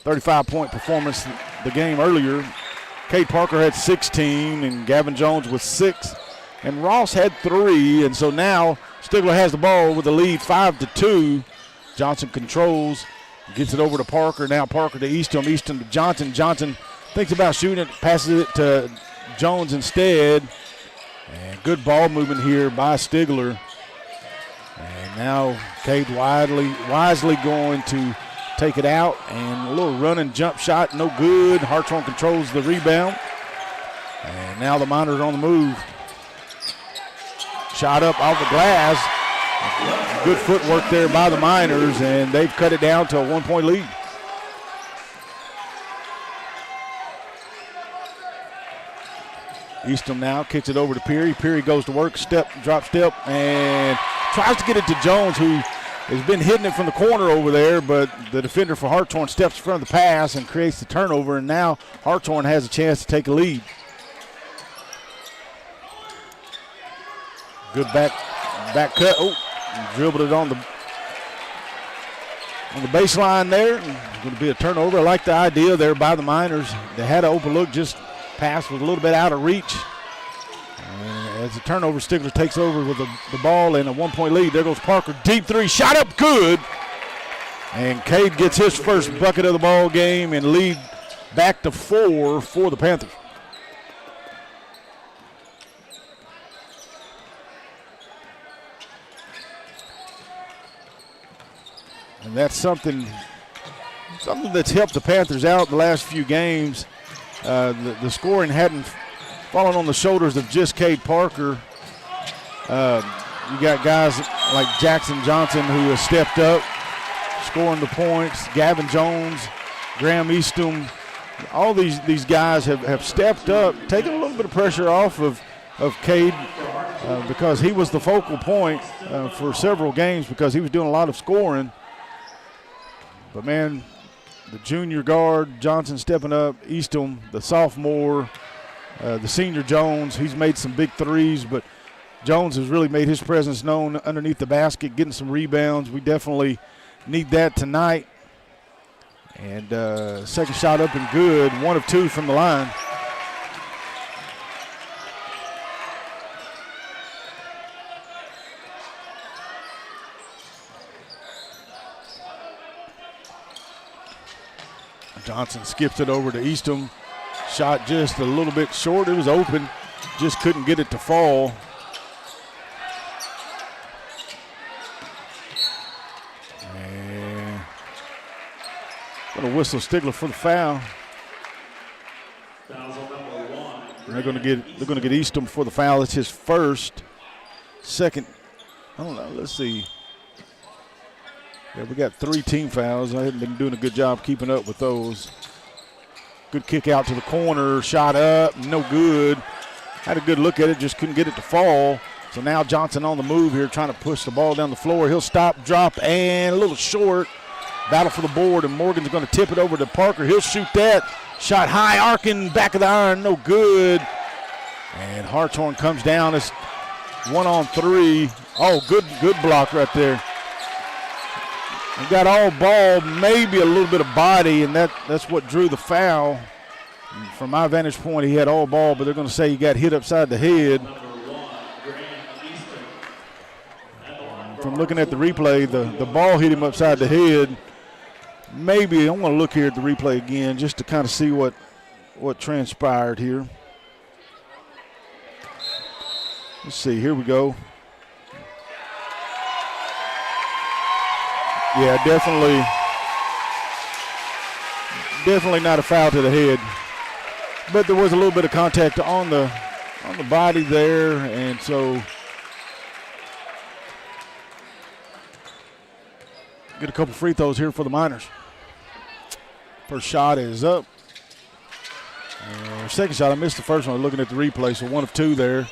35-point performance the game earlier. Cade Parker had 16, and Gavin Jones with 6. And Ross had 3, and so now Stigler has the ball with the lead 5-2. Johnson controls, gets it over to Parker. Now Parker to Eastham, Eastham to Johnson. Johnson thinks about shooting it, passes it to Jones instead. And good ball movement here by Stigler. And now Cade wisely going to take it out. And a little running jump shot, no good. Hartshorne controls the rebound. And now the Miners are on the move. Shot up off the glass. Good footwork there by the Miners, and they've cut it down to a 1-point lead. Eastham now kicks it over to Peary. Peary goes to work, drop step, and tries to get it to Jones, who has been hitting it from the corner over there, but the defender for Hartshorne steps in front of the pass and creates the turnover, and now Hartshorne has a chance to take a lead. Good back cut. Oh, dribbled it on the baseline there. It's going to be a turnover. I like the idea there by the Miners. They had an open look, just pass was a little bit out of reach. And as the turnover, Stigler takes over with the ball and a 1-point lead. There goes Parker, deep three, shot up, good. And Cade gets his first bucket of the ball game and lead back to 4 for the Panthers. And that's something that's helped the Panthers out in the last few games. The scoring hadn't falling on the shoulders of just Cade Parker. You got guys like Jackson Johnson who has stepped up, scoring the points. Gavin Jones, Graham Eastham, all these guys have stepped up, taking a little bit of pressure off of Cade because he was the focal point for several games because he was doing a lot of scoring. But, man, the junior guard, Johnson stepping up, Eastham, the sophomore, the senior Jones, he's made some big threes, but Jones has really made his presence known underneath the basket, getting some rebounds. We definitely need that tonight. And second shot up and good, 1 of 2 from the line. Johnson skips it over to Eastham. Shot just a little bit short. It was open, just couldn't get it to fall. And going to whistle Stigler for the foul. They're going to get Eastham for the foul. It's his first, second. I don't know. Let's see. Yeah, we got 3 team fouls. I haven't been doing a good job keeping up with those. Good kick out to the corner, shot up, no good. Had a good look at it, just couldn't get it to fall. So now Johnson on the move here, trying to push the ball down the floor. He'll stop, drop, and a little short. Battle for the board, and Morgan's going to tip it over to Parker. He'll shoot that. Shot high, arcing, back of the iron, no good. And Hartshorne comes down. It's 1-on-3. Oh, good block right there. He got all ball, maybe a little bit of body, and that's what drew the foul. And from my vantage point, he had all ball, but they're going to say he got hit upside the head. From looking at the replay, the ball hit him upside the head. Maybe, I'm going to look here at the replay again just to kind of see what transpired here. Let's see, here we go. Yeah, definitely not a foul to the head. But there was a little bit of contact on the body there, and so get a couple free throws here for the Miners. First shot is up. Second shot, I missed the first one looking at the replay, so 1 of 2 there.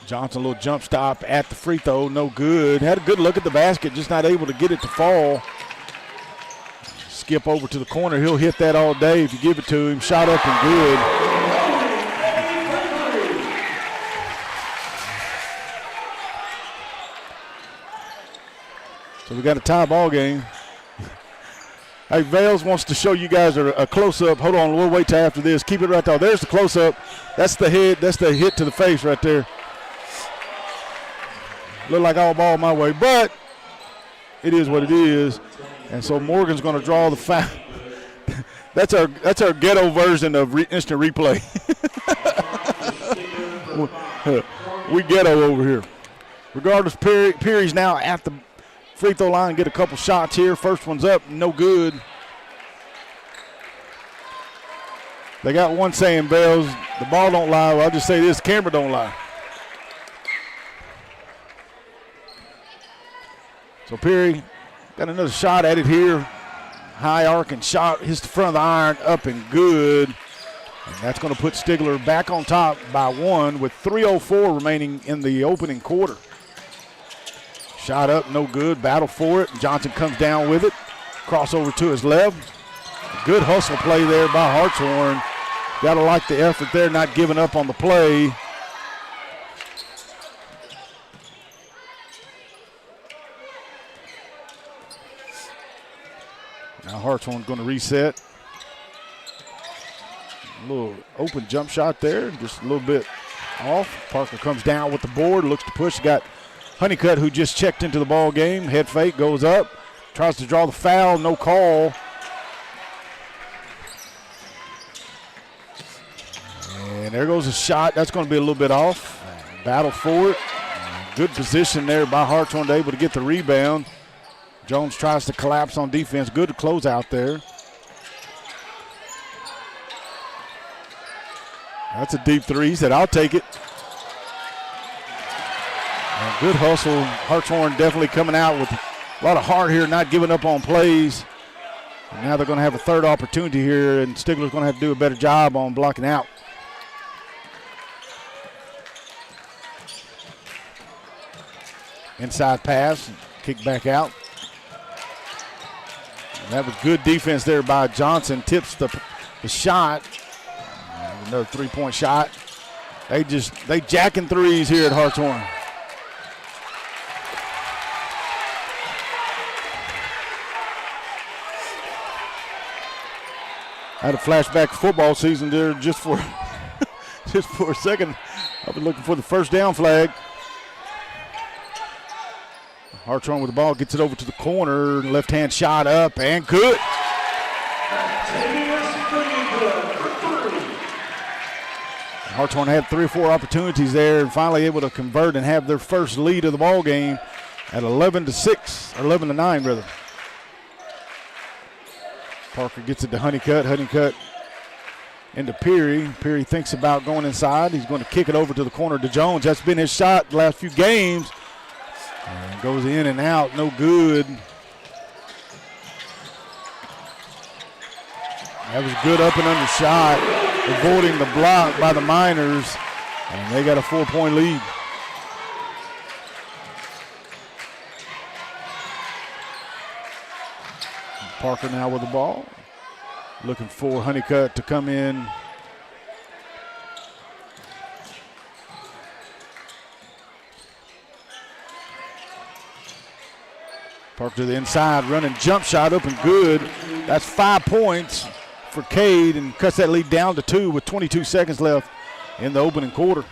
Johnson, a little jump stop at the free throw, no good. Had a good look at the basket, just not able to get it to fall. Skip over to the corner. He'll hit that all day if you give it to him. Shot up and good. So we got a tie ball game. Hey, Vales wants to show you guys a close-up. Hold on, we'll wait till after this. Keep it right there. There's the close-up. That's the head. That's the hit to the face right there. Look like all ball my way, but it is what it is. And so Morgan's going to draw the foul. That's our ghetto version of instant replay. We ghetto over here. Regardless, Peary's now at the free throw line. Get a couple shots here. First one's up, no good. They got one saying, Bells, the ball don't lie. Well, I'll just say this, camera don't lie. So Peary got another shot at it here. High arcing shot, hits the front of the iron, up and good. And that's going to put Stigler back on top by 1 with 3:04 remaining in the opening quarter. Shot up, no good, battle for it. Johnson comes down with it. Crossover to his left. Good hustle play there by Hartshorne. Got to like the effort there, not giving up on the play. Now Hartshorne's going to reset. A little open jump shot there, just a little bit off. Parker comes down with the board, looks to push. Got Honeycutt, who just checked into the ball game. Head fake, goes up, tries to draw the foul, no call. And there goes a shot. That's going to be a little bit off. Battle for it. Good position there by Hartshorne, able to get the rebound. Jones tries to collapse on defense. Good close out there. That's a deep three. He said, I'll take it. And good hustle. Hartshorne definitely coming out with a lot of heart here, not giving up on plays. And now they're going to have a third opportunity here, and Stigler's going to have to do a better job on blocking out. Inside pass, kick back out. And that was good defense there by Johnson. Tips the shot. Another three-point shot. They jacking threes here at Hartshorne. I had a flashback football season there just for just for a second. I was looking for the first down flag. Hartshorne with the ball, gets it over to the corner. Left-hand shot up and good. Hartshorne had 3 or 4 opportunities there and finally able to convert and have their first lead of the ball game at 11-6, or 11-9 rather. Parker gets it to Honeycutt. Honeycutt into Peary. Peary thinks about going inside. He's going to kick it over to the corner to Jones. That's been his shot the last few games. And goes in and out, no good. That was a good up and under shot, avoiding the block by the Miners. And they got a 4-point lead. Parker now with the ball. Looking for Honeycutt to come in. Parker to the inside, running jump shot up and good. That's 5 points for Cade and cuts that lead down to 2 with 22 seconds left in the opening quarter.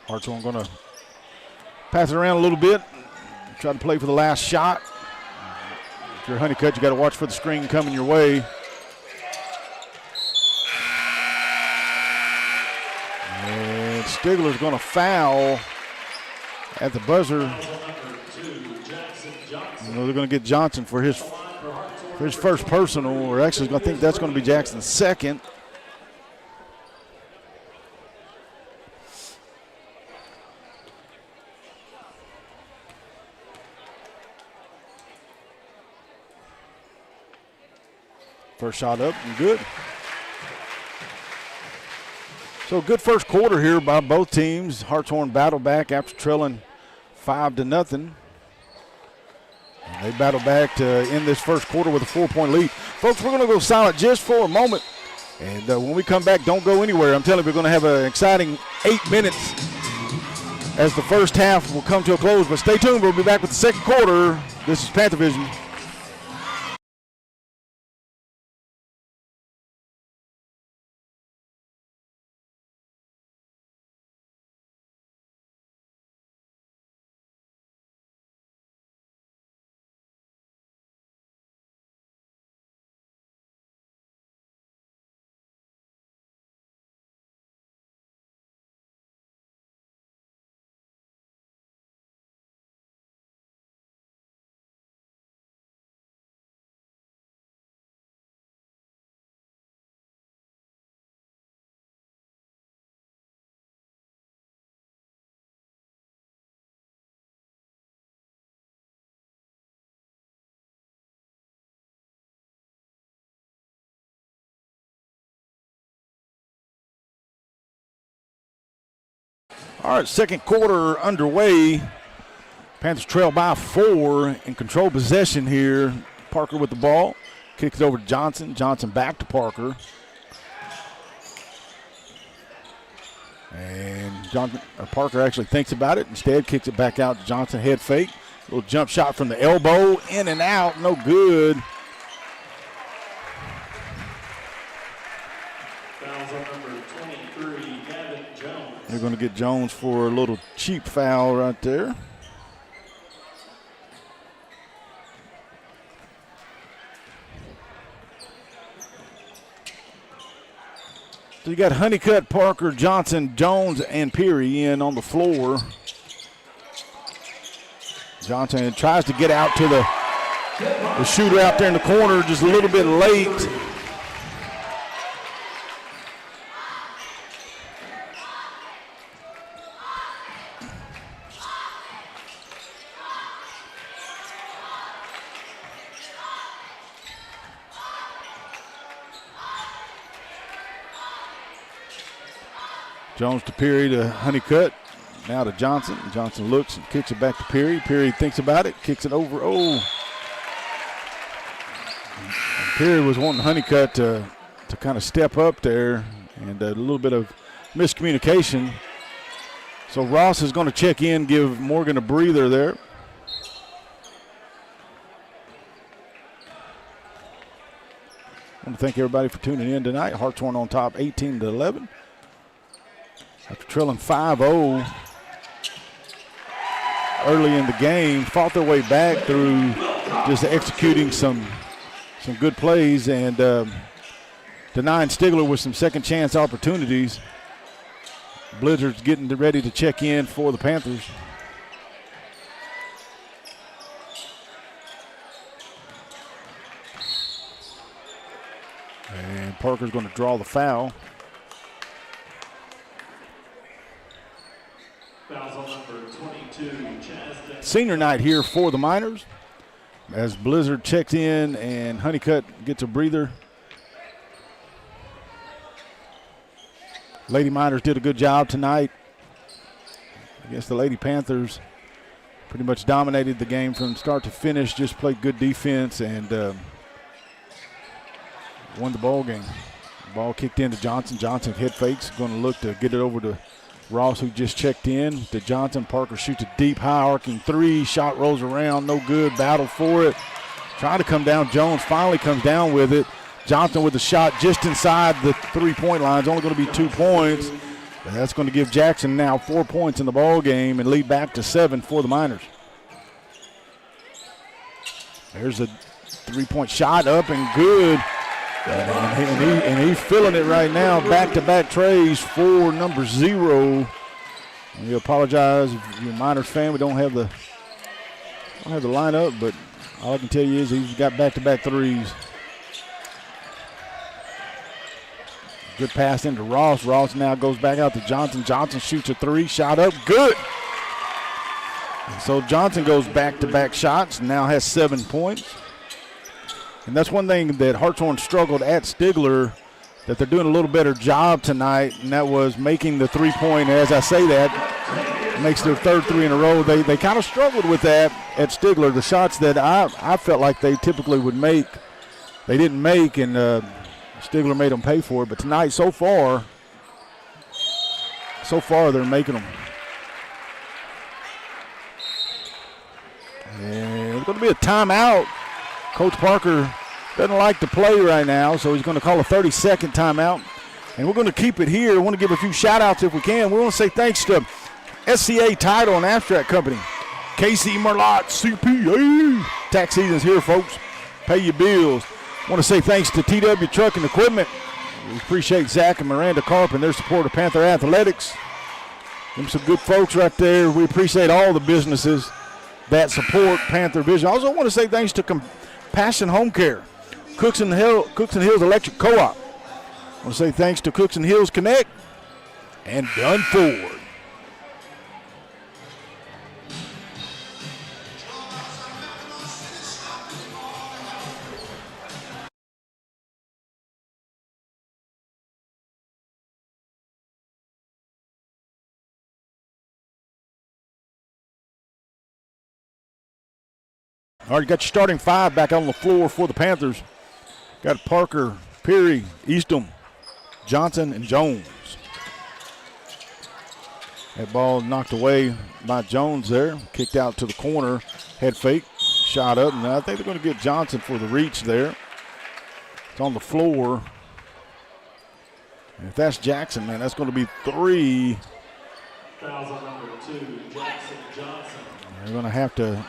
Hartshorne going to pass it around a little bit, try to play for the last shot. If you're Honeycutt, you got to watch for the screen coming your way. And Stigler's going to foul at the buzzer. You know, they're going to get Johnson for his first personal, or actually I think that's going to be Jackson's second. First shot up and good. So good first quarter here by both teams. Hartshorne battle back after trailing 5-0. And they battle back to end this first quarter with a 4-point lead. Folks, we're going to go silent just for a moment. And when we come back, don't go anywhere. I'm telling you, we're going to have an exciting 8 minutes as the first half will come to a close. But stay tuned. We'll be back with the second quarter. This is Panther Vision. All right, second quarter underway. Panthers trail by 4 in control possession here. Parker with the ball. Kicks it over to Johnson. Johnson back to Parker. And Parker actually thinks about it. Instead, kicks it back out to Johnson. Head fake. Little jump shot from the elbow. In and out. No good. They're going to get Jones for a little cheap foul right there. So you got Honeycutt, Parker, Johnson, Jones, and Peary in on the floor. Johnson tries to get out to the shooter out there in the corner, just a little bit late. Jones to Peary to Honeycutt. Now to Johnson. Johnson looks and kicks it back to Peary. Peary thinks about it, kicks it over. Oh. And Peary was wanting Honeycutt to kind of step up there, and a little bit of miscommunication. So Ross is going to check in, give Morgan a breather there. I want to thank everybody for tuning in tonight. Hartshorne on top 18-11. After trailing 5-0 early in the game, fought their way back through just executing some good plays and denying Stigler with some second chance opportunities. Blizzard's getting ready to check in for the Panthers. And Parker's going to draw the foul. Senior night here for the Miners as Blizzard checks in and Honeycutt gets a breather. Lady Miners did a good job tonight. I guess the Lady Panthers pretty much dominated the game from start to finish, just played good defense and won the ball game. The ball kicked into Johnson. Johnson head fakes, going to look to get it over to Ross, who just checked in to Johnson. Parker shoots a deep, high arcing three. Shot rolls around, no good. Battle for it. Trying to come down. Jones finally comes down with it. Johnson with the shot just inside the 3-point line. It's only going to be 2 points. But that's going to give Jackson now 4 points in the ball game and lead back to 7 for the Miners. There's a 3-point shot up and good. And he's feeling it right now. Back-to-back trays for number 0. We apologize if you're a Miners fan. We don't have the lineup, but all I can tell you is he's got back-to-back threes. Good pass into Ross. Ross now goes back out to Johnson. Johnson shoots a 3. Shot up. Good. And so Johnson goes back-to-back shots. Now has 7 points. And that's one thing that Hartshorne struggled at Stigler, that they're doing a little better job tonight, and that was making the 3-point. As I say that, makes their third 3 in a row. They kind of struggled with that at Stigler. The shots that I felt like they typically would make, they didn't make, and Stigler made them pay for it. But tonight, so far, they're making them. And it's going to be a timeout. Coach Parker doesn't like to play right now, so he's going to call a 30-second timeout. And we're going to keep it here. I want to give a few shout-outs if we can. We want to say thanks to SCA Title and Abstract Company, KC Merlot CPA. Tax season's here, folks. Pay your bills. I want to say thanks to TW Truck and Equipment. We appreciate Zach and Miranda Karp and their support of Panther Athletics. Them some good folks right there. We appreciate all the businesses that support Panther Vision. I also want to say thanks to Compassion Home Care, Cooks and Hills Electric Co-op. I want to say thanks to Cooks and Hills Connect and Dunn Ford. All right, you got your starting 5 back on the floor for the Panthers. Got Parker, Peary, Eastham, Johnson, and Jones. That ball knocked away by Jones there. Kicked out to the corner. Head fake. Shot up. And I think they're going to get Johnson for the reach there. It's on the floor. And if that's Jackson, man, that's going to be 3. Fouls on number 2, Jackson Johnson. They're going to have to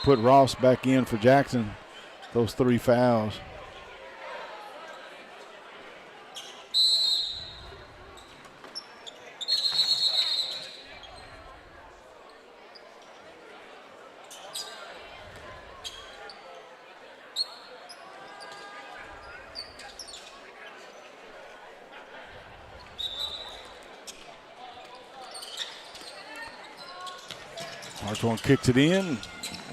put Ross back in for Jackson. Those 3 fouls. Hartshorne kicks it in.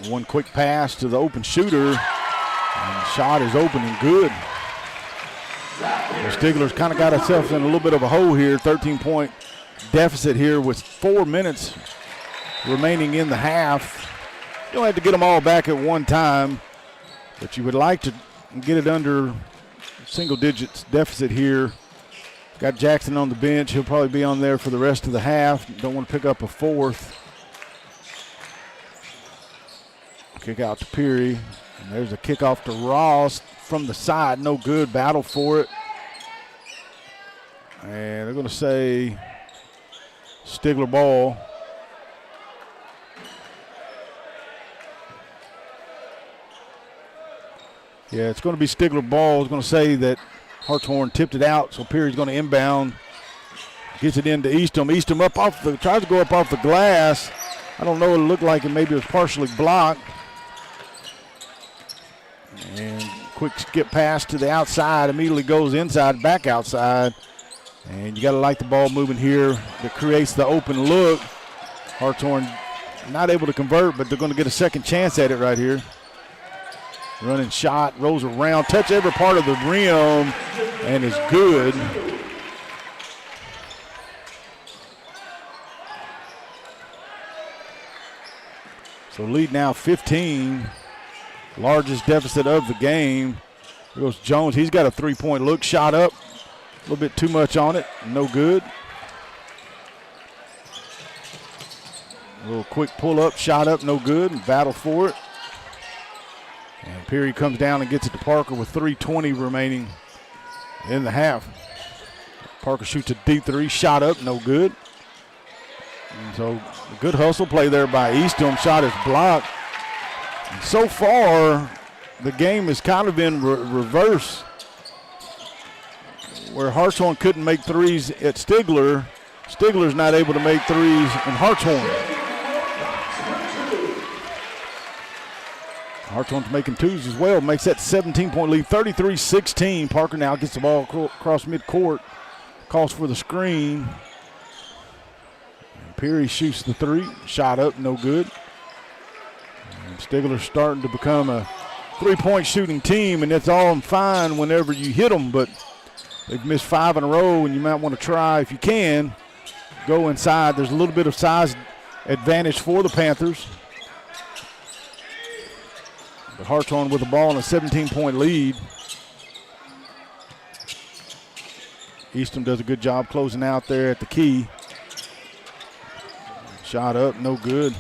One quick pass to the open shooter. And the shot is open and good. The Stigler's kind of got itself in a little bit of a hole here. 13-point deficit here with 4 minutes remaining in the half. You don't have to get them all back at one time, but you would like to get it under single digits deficit here. Got Jackson on the bench. He'll probably be on there for the rest of the half. Don't want to pick up a fourth. Kick out to Peary. And there's a kickoff to Ross from the side. No good. Battle for it. And they're going to say Stigler ball. Yeah, it's going to be Stigler ball. It's going to say that Hartshorne tipped it out, so Peary's going to inbound. Gets it into Eastham. Eastham up off the, tries to go up off the glass. I don't know, it looked like it maybe was partially blocked. And quick skip pass to the outside, immediately goes inside, back outside. And you got to like the ball moving here that creates the open look. Hartshorne not able to convert, but they're going to get a second chance at it right here. Running shot, rolls around, touch every part of the rim, and is good. So lead now 15, largest deficit of the game. Here goes Jones. He's got a three-point look, shot up. A little bit too much on it, no good. A little quick pull-up, shot up, no good, and battle for it. And Peary comes down and gets it to Parker with 3:20 remaining in the half. Parker shoots a deep three, shot up, no good. And so a good hustle play there by Eastham, shot is blocked. And so far, the game is kind of in reverse, where Hartshorne couldn't make threes at Stigler. Stigler's not able to make threes in Hartshorne. Hartshorne's making twos as well, makes that 17-point lead, 33-16. Parker now gets the ball across midcourt, calls for the screen. And Peary shoots the three, shot up, no good. And Stigler's starting to become a three-point shooting team, and that's all fine whenever you hit them, but they've missed 5 in a row, and you might want to try, if you can, go inside. There's a little bit of size advantage for the Panthers. But Hartshorne with the ball and a 17-point lead. Eastham does a good job closing out there at the key. Shot up, no good.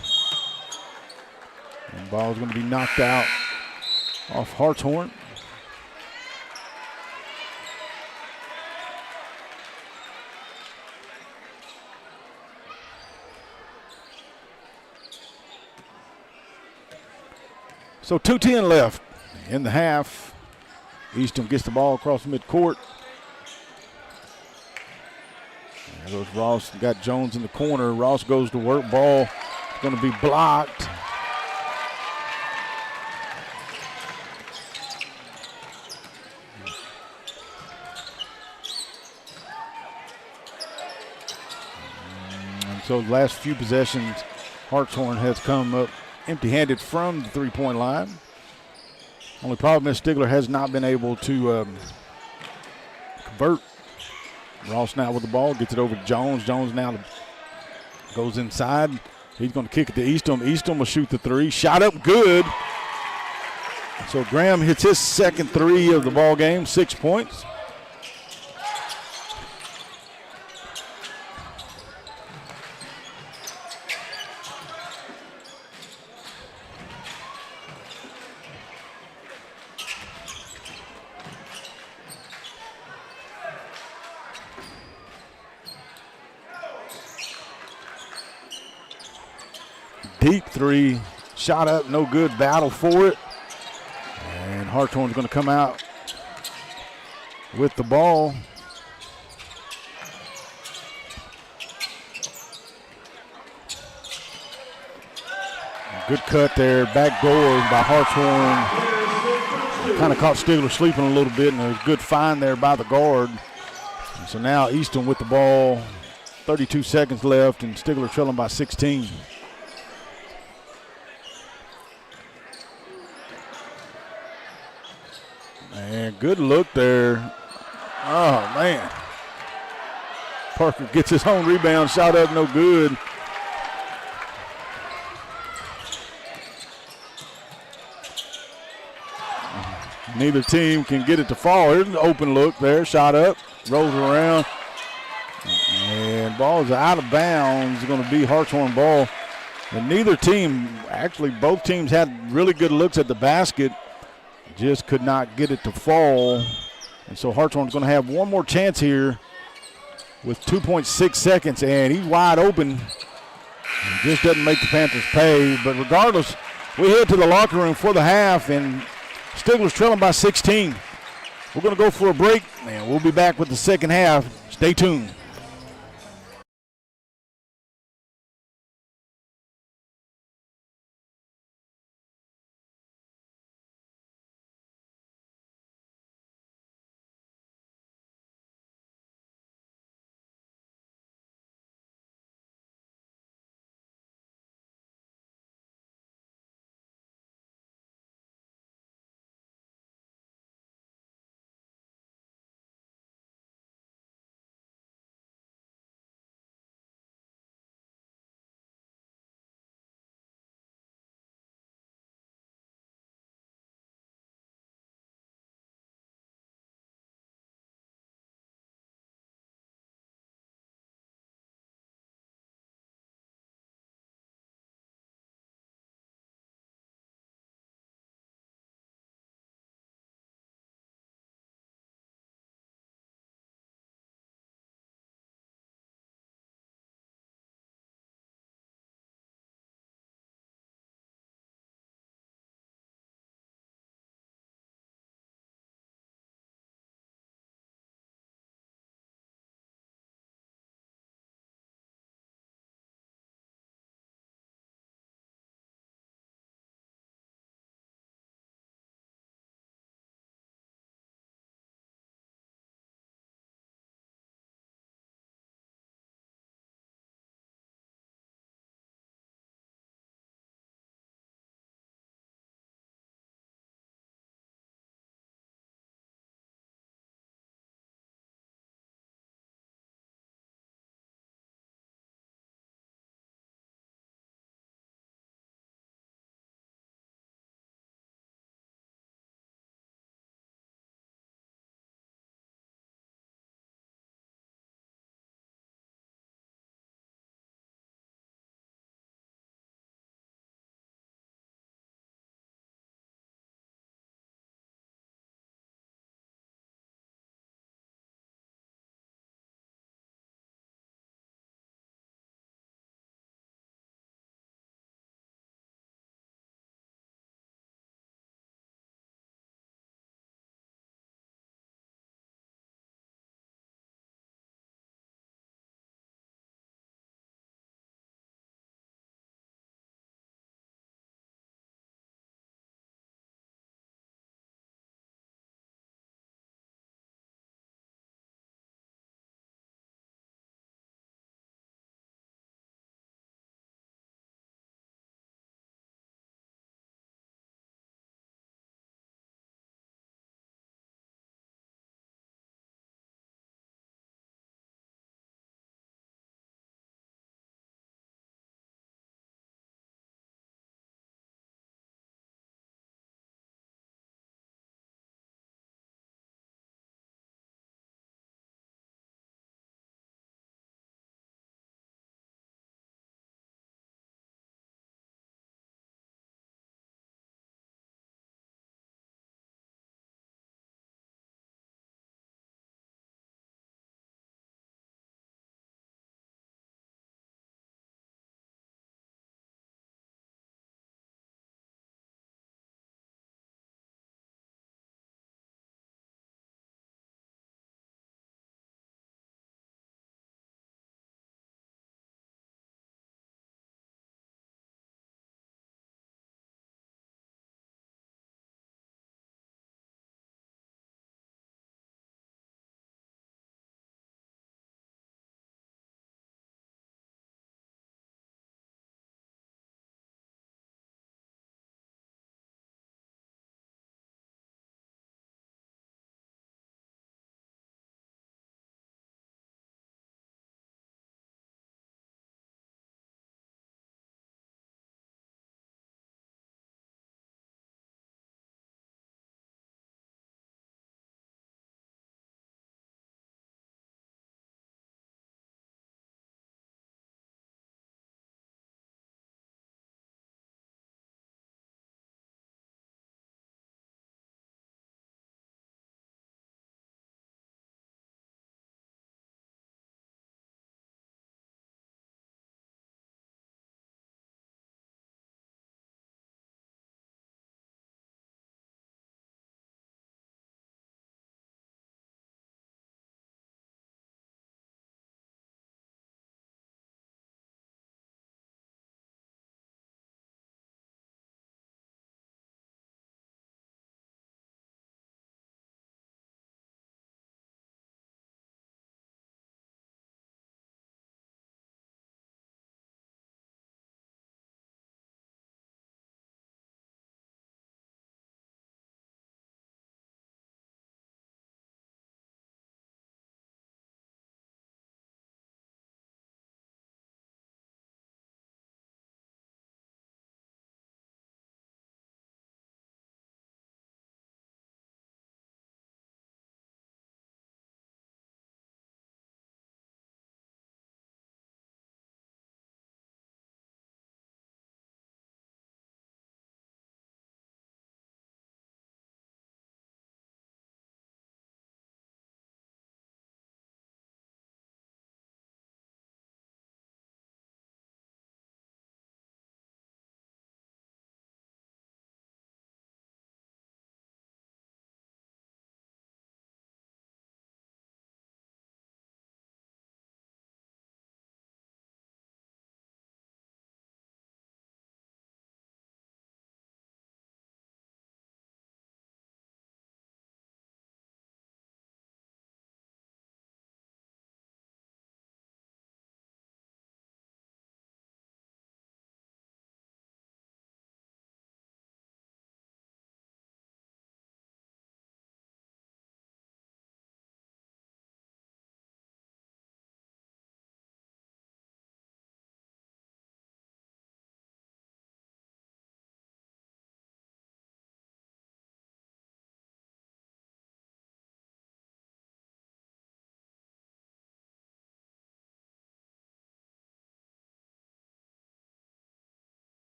And the ball's going to be knocked out off Hartshorne. So 2:10 left in the half. Eastham gets the ball across midcourt. There goes Ross, got Jones in the corner. Ross goes to work, ball going to be blocked. And so the last few possessions, Hartshorne has come up empty-handed from the three-point line. Only problem is Stigler has not been able to convert. Ross now with the ball, gets it over to Jones. Jones now goes inside. He's going to kick it to Eastham. Eastham will shoot the three. Shot up, good. So Graham hits his second three of the ball game, 6 points. Deep three, shot up, no good, battle for it. And Hartshorne's going to come out with the ball. Good cut there, backdoor by Hartshorne. Kind of caught Stigler sleeping a little bit, and there's a good find there by the guard. And so now Eastham with the ball, 32 seconds left, and Stigler trailing by 16. good look there. Oh, man. Parker gets his own rebound, shot up, no good. Neither team can get it to fall. Here's an open look there, shot up, rolls around. And ball is out of bounds. It's going to be Hartshorne ball. And neither team, actually both teams had really good looks at the basket, just could not get it to fall. And so Hartshorne's going to have one more chance here with 2.6 seconds, and he's wide open. He just doesn't make the Panthers pay. But regardless, we head to the locker room for the half, and Stigler's trailing by 16. We're going to go for a break, and we'll be back with the second half. Stay tuned.